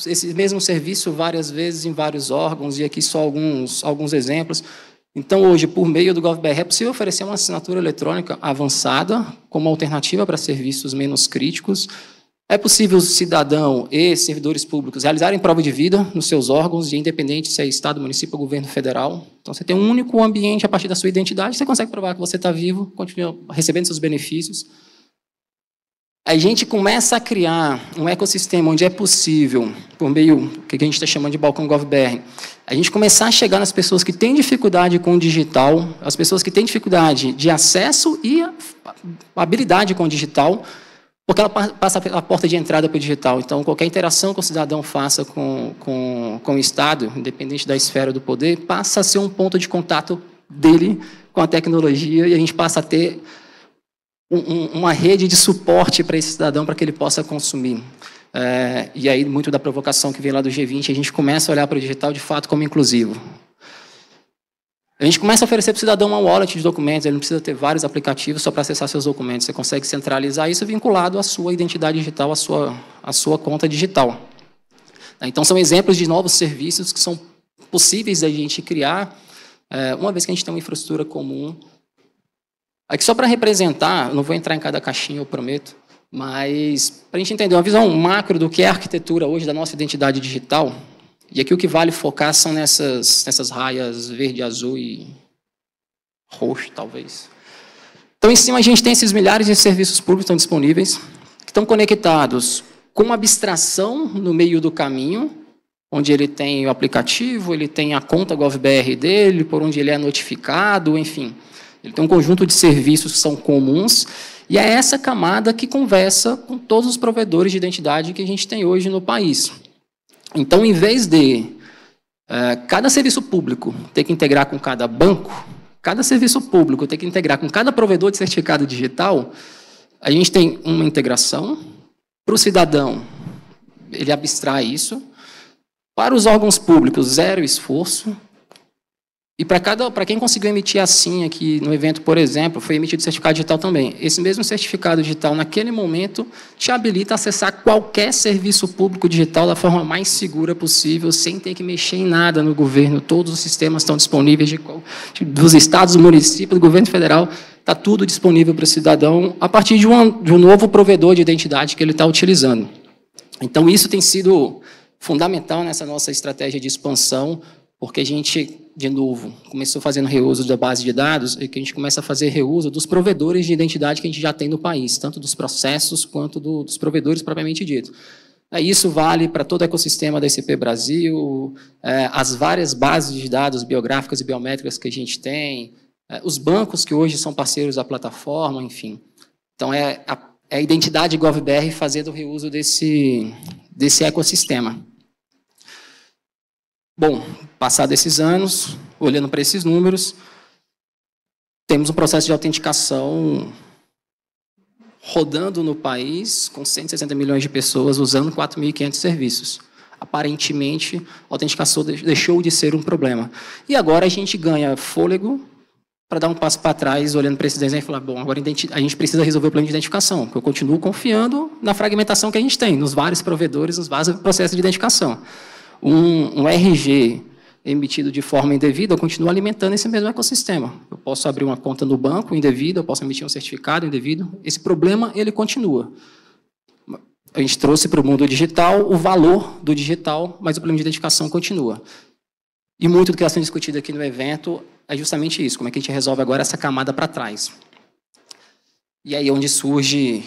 esse mesmo serviço várias vezes em vários órgãos, e aqui só alguns exemplos. Então, hoje, por meio do GovBR, é possível oferecer uma assinatura eletrônica avançada como alternativa para serviços menos críticos. É possível o cidadão e servidores públicos realizarem prova de vida nos seus órgãos, e independente se é Estado, município ou governo federal. Então, você tem um único ambiente a partir da sua identidade, você consegue provar que você está vivo, continua recebendo seus benefícios. A gente começa a criar um ecossistema onde é possível, por meio do que a gente está chamando de balcão GovBR, a gente começar a chegar nas pessoas que têm dificuldade com o digital, as pessoas que têm dificuldade de acesso e habilidade com o digital, porque ela passa pela porta de entrada para o digital. Então, qualquer interação que o cidadão faça com o Estado, independente da esfera do poder, passa a ser um ponto de contato dele com a tecnologia, e a gente passa a ter uma rede de suporte para esse cidadão para que ele possa consumir. E aí, muito da provocação que vem lá do G20, a gente começa a olhar para o digital, de fato, como inclusivo. A gente começa a oferecer para o cidadão uma wallet de documentos, ele não precisa ter vários aplicativos só para acessar seus documentos, você consegue centralizar isso vinculado à sua identidade digital, à sua conta digital. Então, são exemplos de novos serviços que são possíveis da gente criar, uma vez que a gente tem uma infraestrutura comum. Aqui só para representar, não vou entrar em cada caixinha, eu prometo, mas para a gente entender uma visão macro do que é a arquitetura hoje da nossa identidade digital, E aqui o que vale focar são nessas raias verde, azul e roxo, talvez. Então, em cima, a gente tem esses milhares de serviços públicos que estão disponíveis, que estão conectados com uma abstração no meio do caminho, onde ele tem o aplicativo, ele tem a conta GovBR dele, por onde ele é notificado, enfim. Ele tem um conjunto de serviços que são comuns, e é essa camada que conversa com todos os provedores de identidade que a gente tem hoje no país. Então, em vez de cada serviço público ter que integrar com cada banco, cada serviço público ter que integrar com cada provedor de certificado digital, a gente tem uma integração. Para o cidadão, ele abstrai isso. Para os órgãos públicos, zero esforço. E para quem conseguiu emitir a senha aqui no evento, por exemplo, foi emitido certificado digital também. Esse mesmo certificado digital, naquele momento, te habilita a acessar qualquer serviço público digital da forma mais segura possível, sem ter que mexer em nada no governo. Todos os sistemas estão disponíveis dos estados, do município, do governo federal. Está tudo disponível para o cidadão a partir de um novo provedor de identidade que ele está utilizando. Então, isso tem sido fundamental nessa nossa estratégia de expansão, porque a gente, de novo, começou fazendo reuso da base de dados e que a gente começa a fazer reuso dos provedores de identidade que a gente já tem no país, tanto dos processos quanto dos provedores propriamente dito. Isso vale para todo o ecossistema da ICP Brasil, as várias bases de dados biográficas e biométricas que a gente tem, os bancos que hoje são parceiros da plataforma, enfim. Então, é a identidade GovBR fazendo o reuso desse ecossistema. Bom, passados esses anos, olhando para esses números, temos um processo de autenticação rodando no país, com 160 milhões de pessoas usando 4.500 serviços. Aparentemente, a autenticação deixou de ser um problema. E agora a gente ganha fôlego para dar um passo para trás, olhando para esse desenho e falar, bom, agora a gente precisa resolver o plano de identificação, porque eu continuo confiando na fragmentação que a gente tem, nos vários provedores, nos vários processos de identificação. Um RG emitido de forma indevida, eu continuo alimentando esse mesmo ecossistema. Eu posso abrir uma conta no banco indevida, eu posso emitir um certificado indevido. Esse problema, ele continua. A gente trouxe para o mundo digital o valor do digital, mas o problema de identificação continua. E muito do que está sendo discutido aqui no evento é justamente isso, como é que a gente resolve agora essa camada para trás. E aí onde surge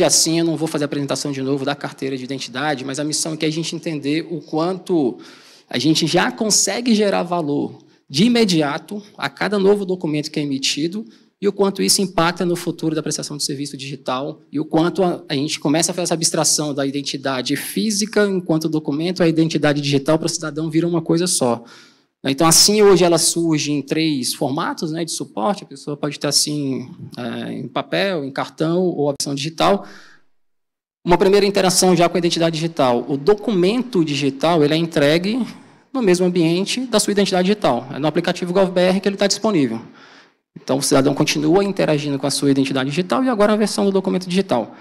assim, eu não vou fazer a apresentação de novo da carteira de identidade, mas a missão é que a gente entender o quanto a gente já consegue gerar valor de imediato a cada novo documento que é emitido e o quanto isso impacta no futuro da prestação de serviço digital e o quanto a gente começa a fazer essa abstração da identidade física enquanto documento, a identidade digital para o cidadão vira uma coisa só. Então, assim, hoje ela surge em 3 formatos, né, de suporte. A pessoa pode ter, assim, em papel, em cartão ou opção digital. Uma primeira interação já com a identidade digital. O documento digital ele é entregue no mesmo ambiente da sua identidade digital. É no aplicativo GovBR que ele está disponível. Então, o cidadão continua interagindo com a sua identidade digital e agora a versão do documento digital.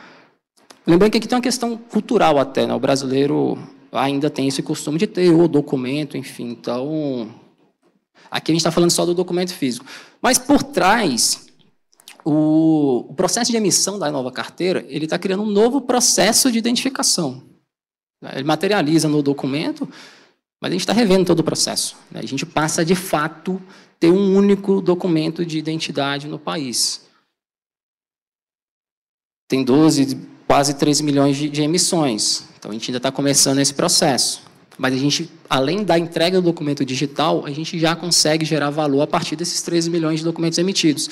Lembrando que aqui tem uma questão cultural até, né? O brasileiro ainda tem esse costume de ter o documento, enfim. Então, aqui a gente está falando só do documento físico. Mas, por trás, o processo de emissão da nova carteira, ele está criando um novo processo de identificação. Ele materializa no documento, mas a gente está revendo todo o processo. A gente passa, de fato, a ter um único documento de identidade no país. Tem quase 13 milhões de emissões. Então, a gente ainda está começando esse processo. Mas a gente, além da entrega do documento digital, a gente já consegue gerar valor a partir desses 13 milhões de documentos emitidos.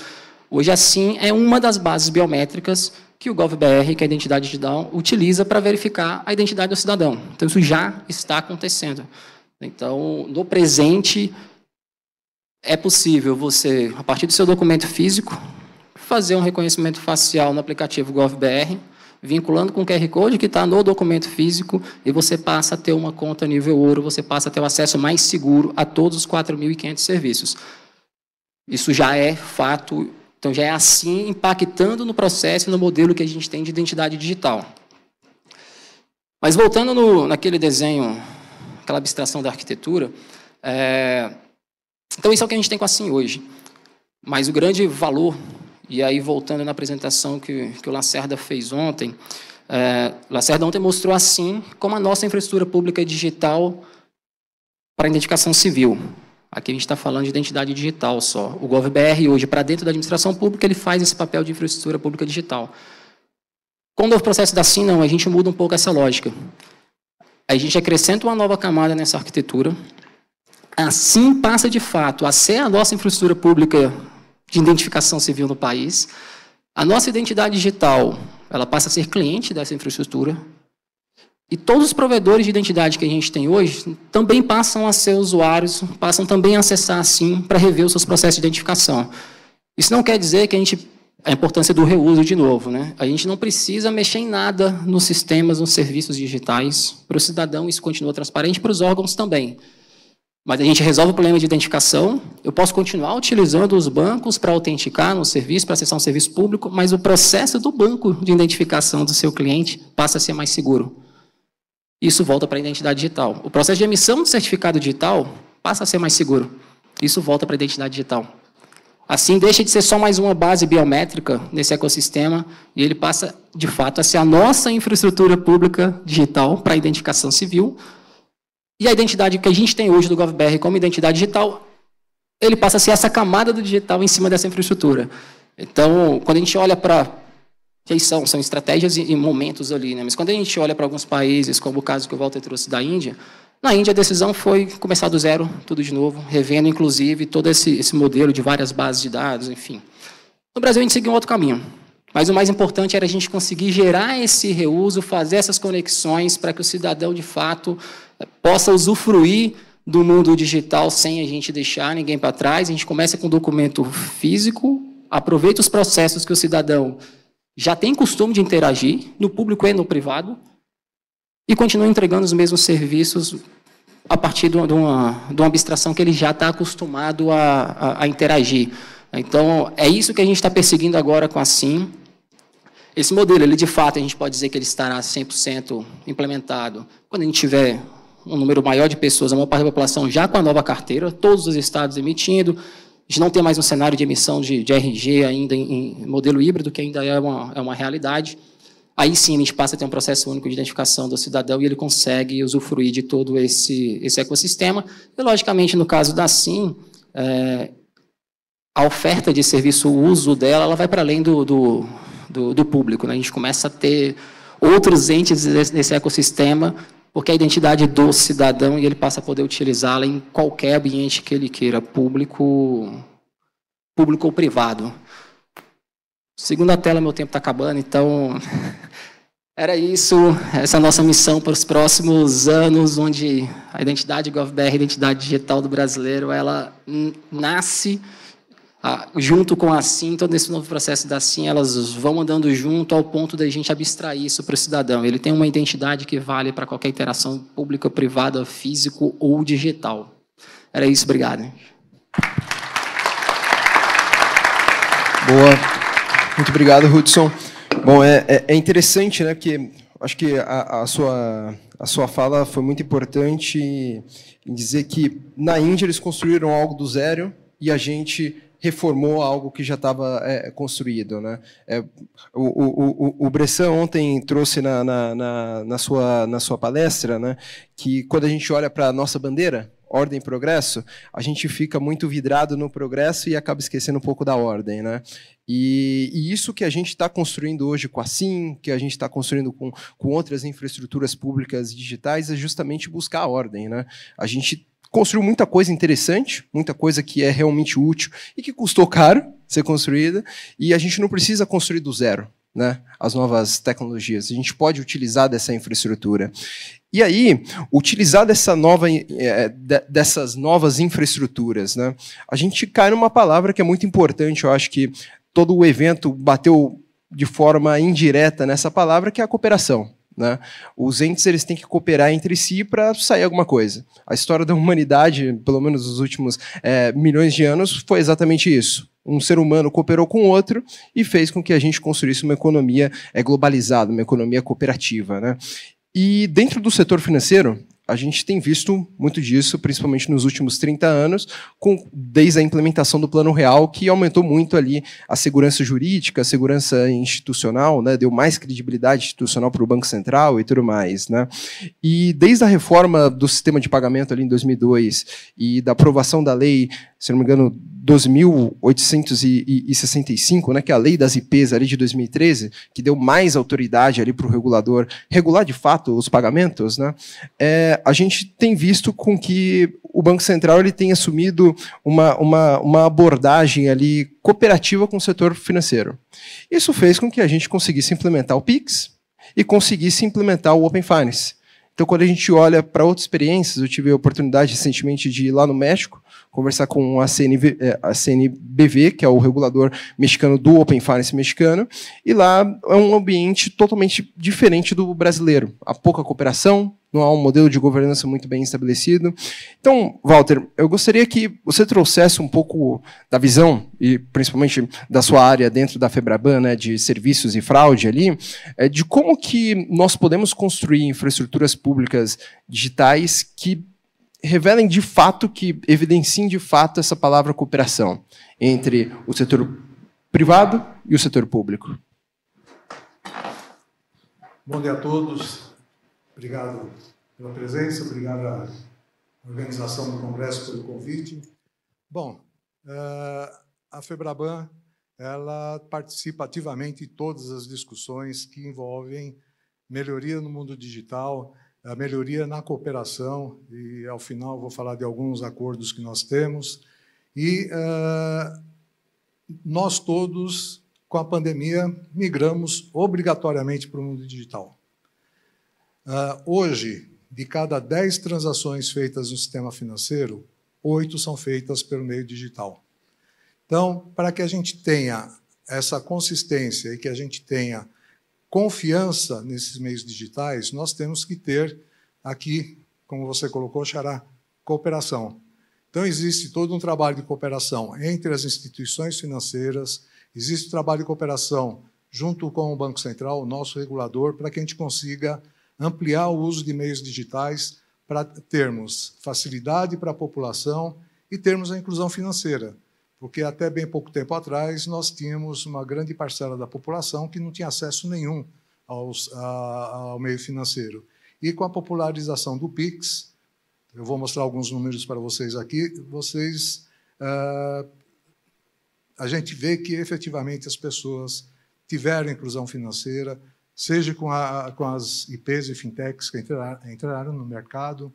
Hoje, assim, é uma das bases biométricas que o GovBR, que é a identidade digital, utiliza para verificar a identidade do cidadão. Então, isso já está acontecendo. Então, no presente, é possível você, a partir do seu documento físico, fazer um reconhecimento facial no aplicativo GovBR, vinculando com o QR Code que está no documento físico, e você passa a ter uma conta nível ouro, você passa a ter o acesso mais seguro a todos os 4.500 serviços. Isso já é fato, então já é assim, impactando no processo e no modelo que a gente tem de identidade digital. Mas voltando naquele desenho, aquela abstração da arquitetura, então isso é o que a gente tem com a SIM hoje. Mas o grande valor, e aí voltando na apresentação que o Lacerda fez ontem, o Lacerda ontem mostrou a SIM como a nossa infraestrutura pública digital para a identificação civil. Aqui a gente está falando de identidade digital só. O GovBR, hoje, para dentro da administração pública, ele faz esse papel de infraestrutura pública digital. Com o novo processo da SIM, não, a gente muda um pouco essa lógica. A gente acrescenta uma nova camada nessa arquitetura. A SIM passa, de fato, a ser a nossa infraestrutura pública de identificação civil no país. A nossa identidade digital, ela passa a ser cliente dessa infraestrutura. E todos os provedores de identidade que a gente tem hoje também passam a ser usuários, passam também a acessar a SIM para rever os seus processos de identificação. Isso não quer dizer que a importância do reuso de novo, né? A gente não precisa mexer em nada nos sistemas, nos serviços digitais. Para o cidadão, isso continua transparente, para os órgãos também. Mas a gente resolve o problema de identificação, eu posso continuar utilizando os bancos para autenticar no serviço, para acessar um serviço público, mas o processo do banco de identificação do seu cliente passa a ser mais seguro. Isso volta para a identidade digital. O processo de emissão do certificado digital passa a ser mais seguro. Isso volta para a identidade digital. Assim, deixa de ser só mais uma base biométrica nesse ecossistema e ele passa, de fato, a ser a nossa infraestrutura pública digital para a identificação civil. E a identidade que a gente tem hoje do GovBR como identidade digital, ele passa a ser essa camada do digital em cima dessa infraestrutura. Então, quando a gente olha para... que são estratégias e momentos ali, né? Mas quando a gente olha para alguns países, como o caso que o Walter trouxe da Índia, na Índia a decisão foi começar do zero, tudo de novo, revendo, inclusive, todo esse modelo de várias bases de dados, enfim. No Brasil, a gente seguiu um outro caminho. Mas o mais importante era a gente conseguir gerar esse reuso, fazer essas conexões para que o cidadão, de fato, possa usufruir do mundo digital sem a gente deixar ninguém para trás. A gente começa com um documento físico, aproveita os processos que o cidadão já tem costume de interagir, no público e no privado, e continua entregando os mesmos serviços a partir de uma abstração que ele já está acostumado a interagir. Então, é isso que a gente está perseguindo agora com a SIM. Esse modelo, ele de fato, a gente pode dizer que ele estará 100% implementado quando a gente tiver um número maior de pessoas, a maior parte da população já com a nova carteira, todos os estados emitindo. A gente não tem mais um cenário de emissão de RG ainda em modelo híbrido, que ainda é uma realidade. Aí sim a gente passa a ter um processo único de identificação do cidadão e ele consegue usufruir de todo esse ecossistema. E, logicamente, no caso da SIM, a oferta de serviço, o uso dela, ela vai para além do público, né? A gente começa a ter outros entes desse ecossistema, porque a identidade do cidadão e ele passa a poder utilizá-la em qualquer ambiente que ele queira, público ou privado. Segunda tela, meu tempo está acabando, então era isso, essa é a nossa missão para os próximos anos, onde a identidade GovBR, a identidade digital do brasileiro, ela nasce junto com a SIM, todo esse novo processo da SIM, elas vão andando junto ao ponto da gente abstrair isso para o cidadão. Ele tem uma identidade que vale para qualquer interação pública, privada, físico ou digital. Era isso, obrigado. Boa. Muito obrigado, Hudson. Bom, é interessante, né, porque acho que a sua fala foi muito importante em dizer que na Índia eles construíram algo do zero e a gente reformou algo que já estava construído, né? O Bressan ontem trouxe na sua palestra, né, que quando a gente olha para a nossa bandeira, ordem e progresso, a gente fica muito vidrado no progresso e acaba esquecendo um pouco da ordem, né? E isso que a gente está construindo hoje com a SIM, que a gente está construindo com outras infraestruturas públicas digitais, é justamente buscar a ordem, né? A gente construiu muita coisa interessante, muita coisa que é realmente útil e que custou caro ser construída, e a gente não precisa construir do zero, né, as novas tecnologias. A gente pode utilizar dessa infraestrutura. E aí, utilizar dessas novas infraestruturas, né, a gente cai numa palavra que é muito importante, eu acho que todo o evento bateu de forma indireta nessa palavra, que é a cooperação. Né? Os entes eles têm que cooperar entre si para sair alguma coisa. A história da humanidade, pelo menos nos últimos milhões de anos, foi exatamente isso. Um ser humano cooperou com outro e fez com que a gente construísse uma economia globalizada, uma economia cooperativa. Né? E dentro do setor financeiro, a gente tem visto muito disso, principalmente nos últimos 30 anos, desde a implementação do Plano Real, que aumentou muito ali a segurança jurídica, a segurança institucional, né, deu mais credibilidade institucional para o Banco Central e tudo mais, né? E desde a reforma do sistema de pagamento ali em 2002 e da aprovação da lei, se não me engano, 2.865, né, que é a lei das IPs ali de 2013, que deu mais autoridade ali para o regulador regular de fato os pagamentos, né, a gente tem visto com que o Banco Central ele tem assumido uma abordagem ali cooperativa com o setor financeiro. Isso fez com que a gente conseguisse implementar o PIX e conseguisse implementar o Open Finance. Então, quando a gente olha para outras experiências, eu tive a oportunidade recentemente de ir lá no México, conversar com a CNBV, que é o regulador mexicano do Open Finance mexicano, e lá é um ambiente totalmente diferente do brasileiro. Há pouca cooperação, não há um modelo de governança muito bem estabelecido. Então, Walter, eu gostaria que você trouxesse um pouco da visão, e principalmente da sua área dentro da Febraban, né, de serviços e fraude ali, de como que nós podemos construir infraestruturas públicas digitais que revelem de fato, que evidenciem de fato essa palavra cooperação entre o setor privado e o setor público. Bom dia a todos. Obrigado pela presença, obrigado à organização do Congresso pelo convite. Bom, a Febraban ela participa ativamente em todas as discussões que envolvem melhoria no mundo digital, a melhoria na cooperação, e, ao final, vou falar de alguns acordos que nós temos. E nós todos, com a pandemia, migramos obrigatoriamente para o mundo digital. Hoje, de cada 10 transações feitas no sistema financeiro, 8 são feitas pelo meio digital. Então, para que a gente tenha essa consistência e que a gente tenha confiança nesses meios digitais, nós temos que ter aqui, como você colocou, Xará, cooperação. Então, existe todo um trabalho de cooperação entre as instituições financeiras, existe trabalho de cooperação junto com o Banco Central, o nosso regulador, para que a gente consiga ampliar o uso de meios digitais para termos facilidade para a população e termos a inclusão financeira. Porque até bem pouco tempo atrás nós tínhamos uma grande parcela da população que não tinha acesso nenhum ao meio financeiro. E com a popularização do PIX, eu vou mostrar alguns números para vocês aqui, a gente vê que efetivamente as pessoas tiveram inclusão financeira, seja com as IPs e fintechs que entraram no mercado,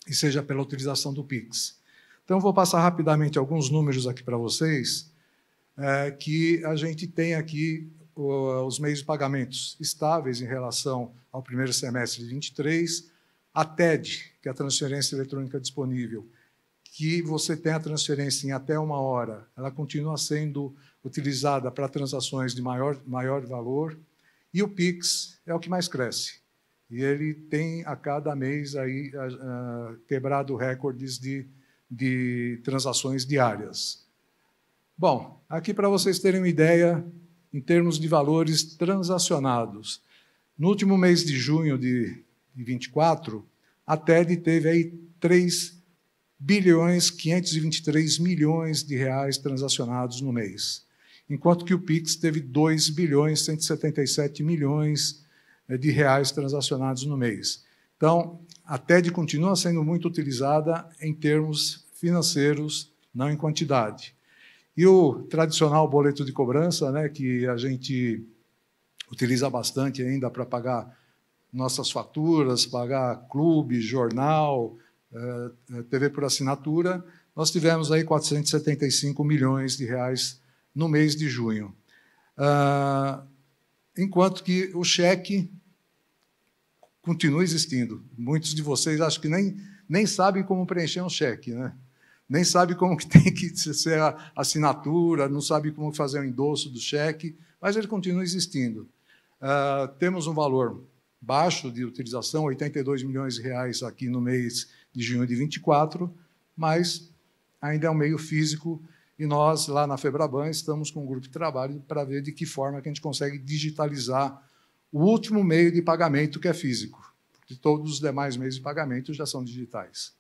e seja pela utilização do PIX. Então, vou passar rapidamente alguns números aqui para vocês, que a gente tem aqui os meios de pagamentos estáveis em relação ao primeiro semestre de 23, a TED, que é a transferência eletrônica disponível, que você tem a transferência em até 1 hora, ela continua sendo utilizada para transações de maior valor, e o PIX é o que mais cresce. E ele tem, a cada mês, aí, quebrado recordes de transações diárias. Bom, aqui para vocês terem uma ideia, em termos de valores transacionados, no último mês de junho de 24, a TED teve aí 3.523 bilhões de reais transacionados no mês, enquanto que o PIX teve 2.177 bilhões de reais transacionados no mês. Então, a TED continua sendo muito utilizada em termos financeiros, não em quantidade. E o tradicional boleto de cobrança, né, que a gente utiliza bastante ainda para pagar nossas faturas, pagar clube, jornal, TV por assinatura, nós tivemos aí 475 milhões de reais no mês de junho. Enquanto que o cheque continua existindo. Muitos de vocês acho que nem sabem como preencher um cheque, né? Nem sabem como que tem que ser a assinatura, não sabem como fazer o endosso do cheque, mas ele continua existindo. Temos um valor baixo de utilização, 82 milhões de reais aqui no mês de junho de 24, mas ainda é um meio físico e nós, lá na Febraban, estamos com um grupo de trabalho para ver de que forma que a gente consegue digitalizar o último meio de pagamento que é físico. de todos os demais meios de pagamento já são digitais.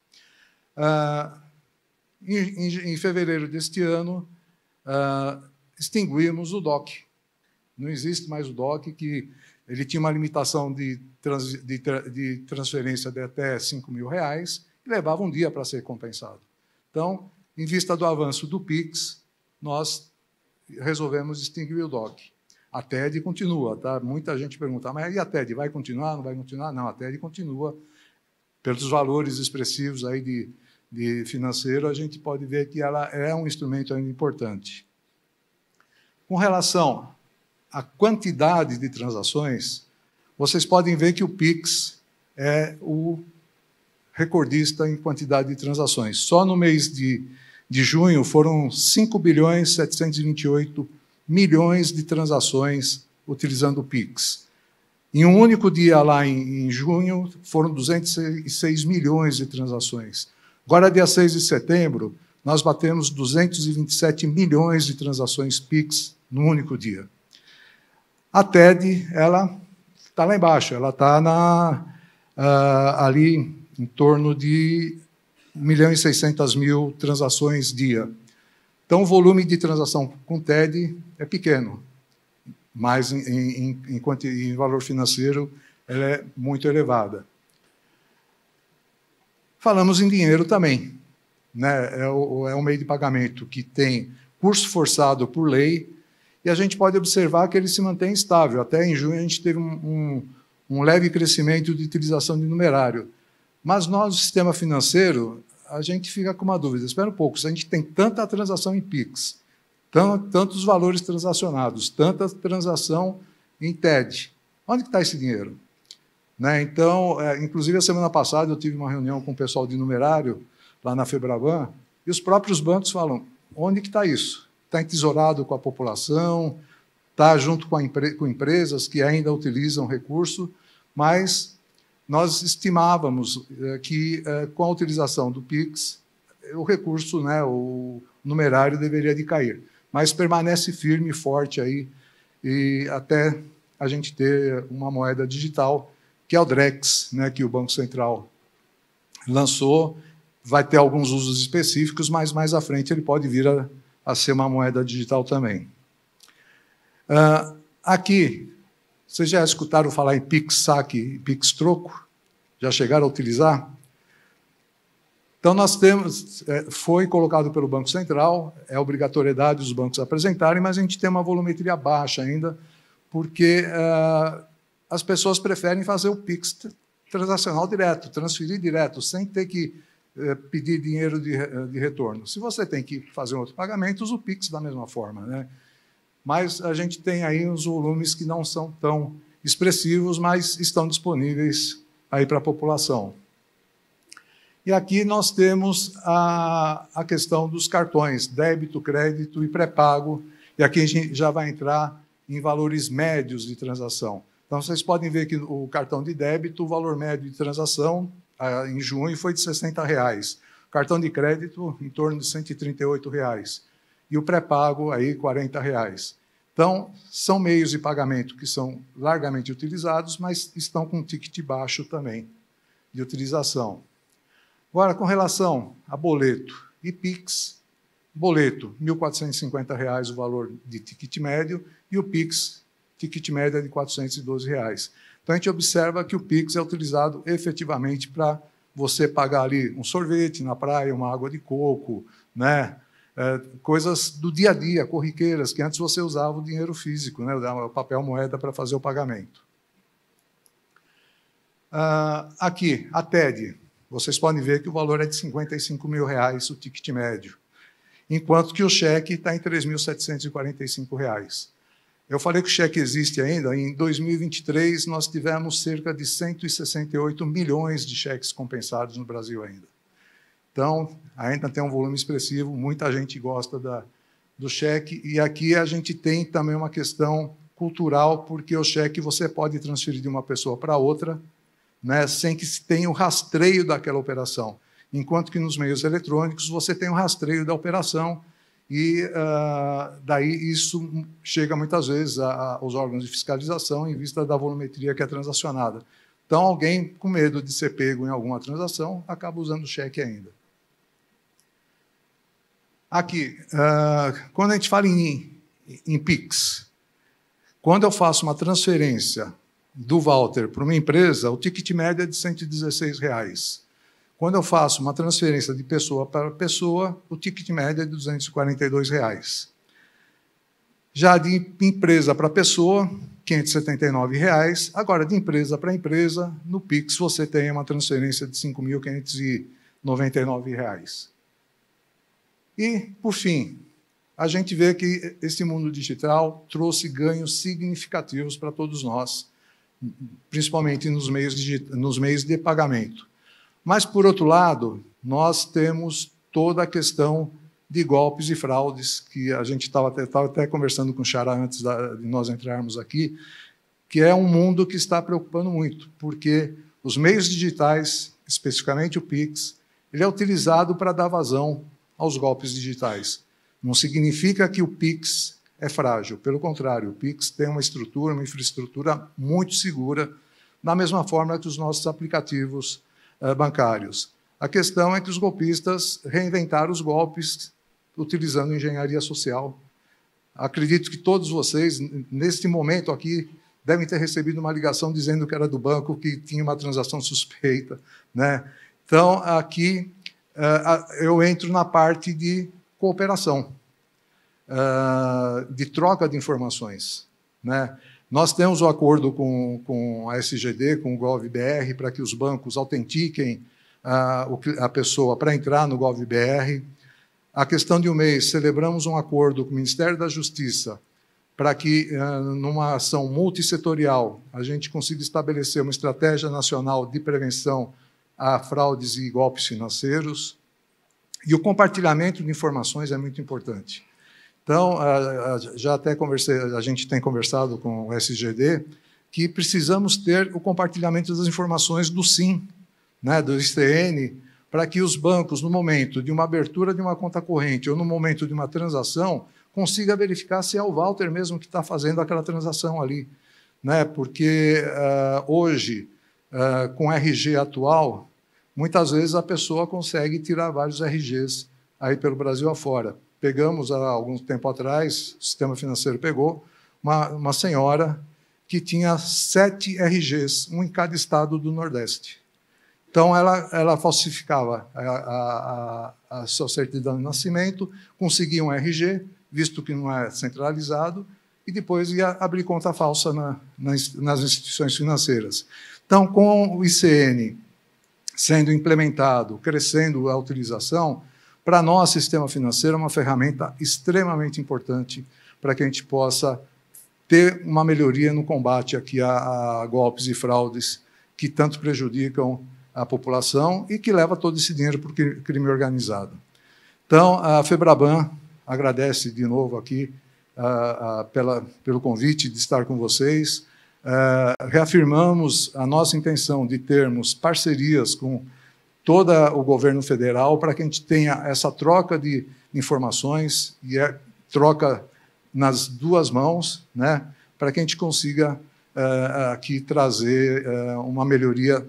Em fevereiro deste ano, extinguimos o DOC. Não existe mais o DOC, que ele tinha uma limitação de transferência de até R$5.000 e levava um dia para ser compensado. Então, em vista do avanço do PIX, nós resolvemos extinguir o DOC. A TED continua, tá? Muita gente pergunta, mas e a TED vai continuar, não vai continuar? Não, a TED continua. Pelos valores expressivos aí de financeiro, a gente pode ver que ela é um instrumento ainda importante. Com relação à quantidade de transações, vocês podem ver que o PIX é o recordista em quantidade de transações. Só no mês de junho foram 5.728 milhões de transações utilizando o PIX. Em um único dia lá em junho, foram 206 milhões de transações. Agora, dia 6 de setembro, nós batemos 227 milhões de transações PIX num único dia. A TED, ela está lá embaixo, ela está ali em torno de 1.600.000 transações dia. Então, o volume de transação com TED é pequeno, mas em valor financeiro ela é muito elevada. Falamos em dinheiro também, né? É um meio de pagamento que tem curso forçado por lei, e a gente pode observar que ele se mantém estável. Até em junho a gente teve um leve crescimento de utilização de numerário. Mas nós, no sistema financeiro, a gente fica com uma dúvida. Espera um pouco, se a gente tem tanta transação em PIX, tantos valores transacionados, tanta transação em TED, onde está esse dinheiro? Né? Então, inclusive, a semana passada eu tive uma reunião com o pessoal de numerário, lá na Febraban, e os próprios bancos falam, onde que está isso? Está entesourado com a população, está junto com empresas que ainda utilizam recurso, mas nós estimávamos que, com a utilização do PIX, o recurso, né, o numerário deveria de cair, mas permanece firme e forte aí, e até a gente ter uma moeda digital, que é o Drex, né, que o Banco Central lançou, vai ter alguns usos específicos, mas mais à frente ele pode vir a ser uma moeda digital também. Aqui, vocês já escutaram falar em PIX saque e PIX troco? Já chegaram a utilizar? Então, nós temos, foi colocado pelo Banco Central, é obrigatoriedade os bancos apresentarem, mas a gente tem uma volumetria baixa ainda, porque as pessoas preferem fazer o PIX transacional direto, transferir direto, sem ter que pedir dinheiro de retorno. Se você tem que fazer um outro pagamento, usa o PIX da mesma forma, né? Mas a gente tem aí uns volumes que não são tão expressivos, mas estão disponíveis aí para a população. E aqui nós temos a questão dos cartões, débito, crédito e pré-pago, e aqui a gente já vai entrar em valores médios de transação. Então, vocês podem ver que o cartão de débito, o valor médio de transação, em junho, foi de R$ 60,00. O cartão de crédito, em torno de R$ 138,00. E o pré-pago, aí, R$ 40,00. Então, são meios de pagamento que são largamente utilizados, mas estão com um ticket baixo também de utilização. Agora, com relação a boleto e PIX, boleto, R$ 1.450,00 o valor de ticket médio, e o PIX, ticket médio é de R$ 412,00. Então, a gente observa que o PIX é utilizado efetivamente para você pagar ali um sorvete na praia, uma água de coco, né? Coisas do dia a dia, corriqueiras, que antes você usava o dinheiro físico, né? O papel moeda para fazer o pagamento. Aqui, a TED. Vocês podem ver que o valor é de R$ 55.000 o ticket médio, enquanto que o cheque está em R$ 3.745. Eu falei que o cheque existe ainda. Em 2023, nós tivemos cerca de 168 milhões de cheques compensados no Brasil ainda. Então, ainda tem um volume expressivo, muita gente gosta do cheque, e aqui a gente tem também uma questão cultural, porque o cheque você pode transferir de uma pessoa para outra, né, sem que se tenha o rastreio daquela operação, enquanto que nos meios eletrônicos você tem o rastreio da operação, e daí isso chega muitas vezes aos órgãos de fiscalização em vista da volumetria que é transacionada. Então, alguém com medo de ser pego em alguma transação acaba usando cheque ainda. Aqui, quando a gente fala em PIX, quando eu faço uma transferência do Walter para uma empresa, o ticket médio é de R$ 116. Quando eu faço uma transferência de pessoa para pessoa, o ticket médio é de R$ 242. Já de empresa para pessoa, R$ 579. Agora, de empresa para empresa, no PIX você tem uma transferência de R$ 5.599. E, por fim, a gente vê que esse mundo digital trouxe ganhos significativos para todos nós, principalmente nos meios de pagamento. Mas, por outro lado, nós temos toda a questão de golpes e fraudes, que a gente estava até conversando com o Xará antes de nós entrarmos aqui, que é um mundo que está preocupando muito, porque os meios digitais, especificamente o PIX, ele é utilizado para dar vazão aos golpes digitais. Não significa que o PIX é frágil, pelo contrário, o PIX tem uma infraestrutura muito segura, da mesma forma que os nossos aplicativos bancários. A questão é que os golpistas reinventaram os golpes utilizando engenharia social. Acredito que todos vocês, neste momento aqui, devem ter recebido uma ligação dizendo que era do banco, que tinha uma transação suspeita, né? Então, aqui eu entro na parte de cooperação, de troca de informações, né? Nós temos o acordo com a SGD, com o GovBR, para que os bancos autentiquem a pessoa para entrar no GovBR. A questão de um mês, celebramos um acordo com o Ministério da Justiça para que, numa ação multissetorial, a gente consiga estabelecer uma estratégia nacional de prevenção a fraudes e golpes financeiros. E o compartilhamento de informações é muito importante. Então, já até a gente tem conversado com o SGD, que precisamos ter o compartilhamento das informações do SIM, né, do ICN, para que os bancos, no momento de uma abertura de uma conta corrente ou no momento de uma transação, consiga verificar se é o Walter mesmo que está fazendo aquela transação ali, né? Porque hoje, com o RG atual, muitas vezes a pessoa consegue tirar vários RGs aí pelo Brasil afora. Pegamos, há algum tempo atrás, o sistema financeiro pegou, uma senhora que tinha 7 RGs, um em cada estado do Nordeste. Então, ela falsificava a sua certidão de nascimento, conseguia um RG, visto que não é centralizado, e depois ia abrir conta falsa nas instituições financeiras. Então, com o ICN sendo implementado, crescendo a utilização, para nós, sistema financeiro é uma ferramenta extremamente importante para que a gente possa ter uma melhoria no combate aqui a golpes e fraudes que tanto prejudicam a população e que leva todo esse dinheiro para o crime organizado. Então, a FEBRABAN agradece de novo aqui pelo convite de estar com vocês. Reafirmamos a nossa intenção de termos parcerias com todo o governo federal para que a gente tenha essa troca de informações e troca nas duas mãos, né, para que a gente consiga aqui trazer uma melhoria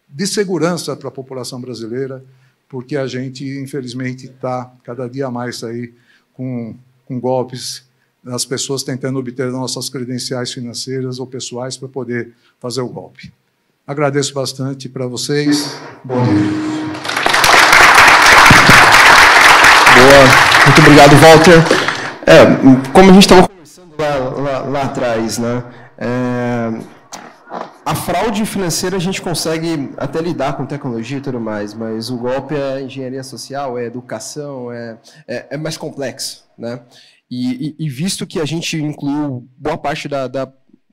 de segurança para a população brasileira, porque a gente, infelizmente, está cada dia mais aí com golpes, as pessoas tentando obter nossas credenciais financeiras ou pessoais para poder fazer o golpe. Agradeço bastante para vocês. Bom dia. Boa. Muito obrigado, Walter. Como a gente estava conversando lá atrás, né? A fraude financeira a gente consegue até lidar com tecnologia e tudo mais, mas o golpe é engenharia social, é educação, é mais complexo, né? E visto que a gente incluiu boa parte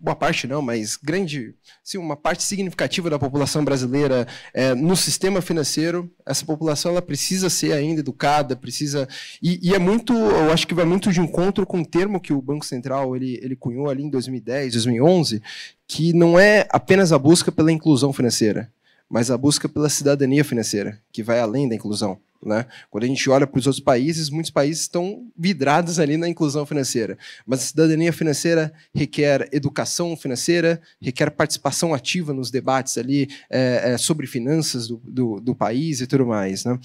boa parte não, mas grande, sim, uma parte significativa da população brasileira no sistema financeiro, essa população ela precisa ser ainda educada, precisa e é muito, eu acho que vai muito de encontro com o termo que o Banco Central ele cunhou ali em 2010, 2011, que não é apenas a busca pela inclusão financeira, mas a busca pela cidadania financeira, que vai além da inclusão. né? Quando a gente olha para os outros países, muitos países estão vidrados ali na inclusão financeira. Mas a cidadania financeira requer educação financeira, requer participação ativa nos debates ali sobre finanças do país e tudo mais, né?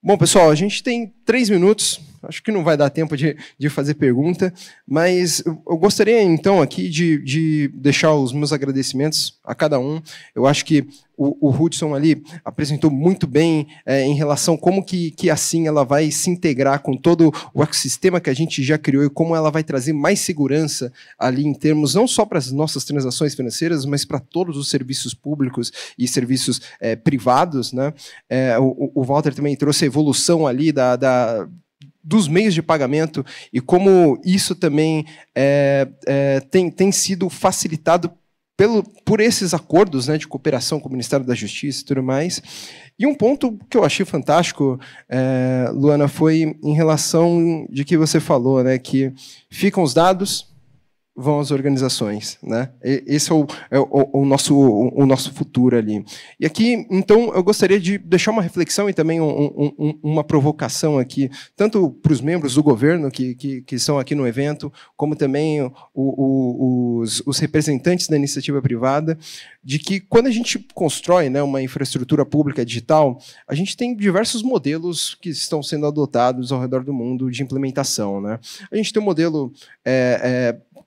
Bom, pessoal, a gente tem 3 minutos, acho que não vai dar tempo de fazer pergunta, mas eu gostaria, então, aqui de deixar os meus agradecimentos a cada um. Eu acho que o Hudson ali apresentou muito bem em relação a como que assim ela vai se integrar com todo o ecossistema que a gente já criou e como ela vai trazer mais segurança ali em termos, não só para as nossas transações financeiras, mas para todos os serviços públicos e serviços privados, né? O Walter também trouxe a evolução ali dos meios de pagamento e como isso também tem sido facilitado por esses acordos, né, de cooperação com o Ministério da Justiça e tudo mais. E um ponto que eu achei fantástico, Luana, foi em relação de que você falou, né, que ficam os dados, vão às organizações, né? Esse é o nosso futuro ali. E aqui, então, eu gostaria de deixar uma reflexão e também uma provocação aqui, tanto para os membros do governo que estão aqui no evento, como também os representantes da iniciativa privada, de que quando a gente constrói, né, uma infraestrutura pública digital, a gente tem diversos modelos que estão sendo adotados ao redor do mundo de implementação, né? A gente tem um modelo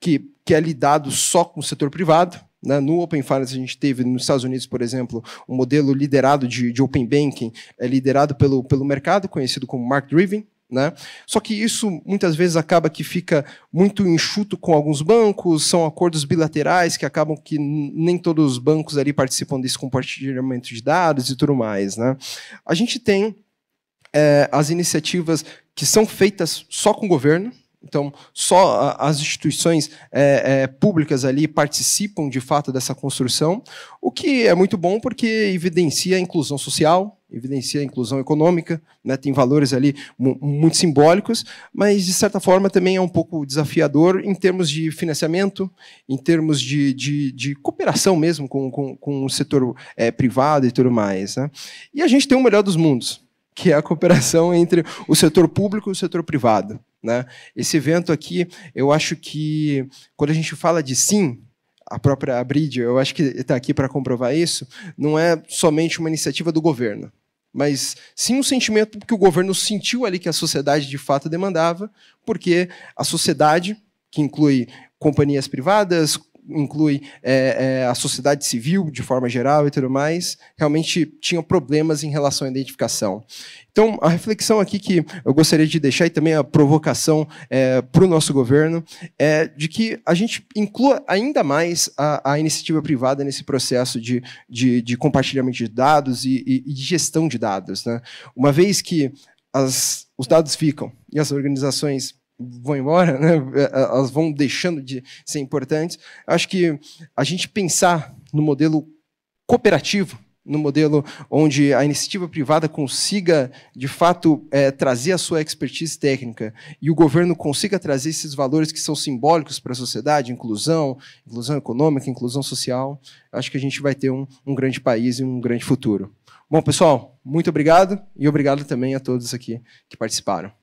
que é lidado só com o setor privado, né? No Open Finance, a gente teve, nos Estados Unidos, por exemplo, um modelo liderado de Open Banking, liderado pelo mercado, conhecido como Market Driven, né? Só que isso, muitas vezes, acaba que fica muito enxuto com alguns bancos, são acordos bilaterais que acabam que nem todos os bancos ali participam desse compartilhamento de dados e tudo mais, né? A gente tem as iniciativas que são feitas só com o governo. Então, só as instituições públicas ali participam, de fato, dessa construção, o que é muito bom porque evidencia a inclusão social, evidencia a inclusão econômica, né? Tem valores ali muito simbólicos, mas, de certa forma, também é um pouco desafiador em termos de financiamento, em termos de cooperação mesmo com o setor privado e tudo mais, né? E a gente tem o melhor dos mundos, que é a cooperação entre o setor público e o setor privado, né? Esse evento aqui, eu acho que, quando a gente fala de sim, a própria Abrid, eu acho que está aqui para comprovar isso, não é somente uma iniciativa do governo, mas sim um sentimento que o governo sentiu ali que a sociedade de fato demandava, porque a sociedade, que inclui companhias privadas, inclui a sociedade civil de forma geral e tudo mais, realmente tinham problemas em relação à identificação. Então, a reflexão aqui que eu gostaria de deixar, e também a provocação para o nosso governo, é de que a gente inclua ainda mais a iniciativa privada nesse processo de compartilhamento de dados e de gestão de dados, né? Uma vez que os dados ficam e as organizações vão embora, né? Elas vão deixando de ser importantes. Acho que a gente pensar no modelo cooperativo, no modelo onde a iniciativa privada consiga, de fato, trazer a sua expertise técnica e o governo consiga trazer esses valores que são simbólicos para a sociedade, inclusão econômica, inclusão social, acho que a gente vai ter um grande país e um grande futuro. Bom, pessoal, muito obrigado e obrigado também a todos aqui que participaram.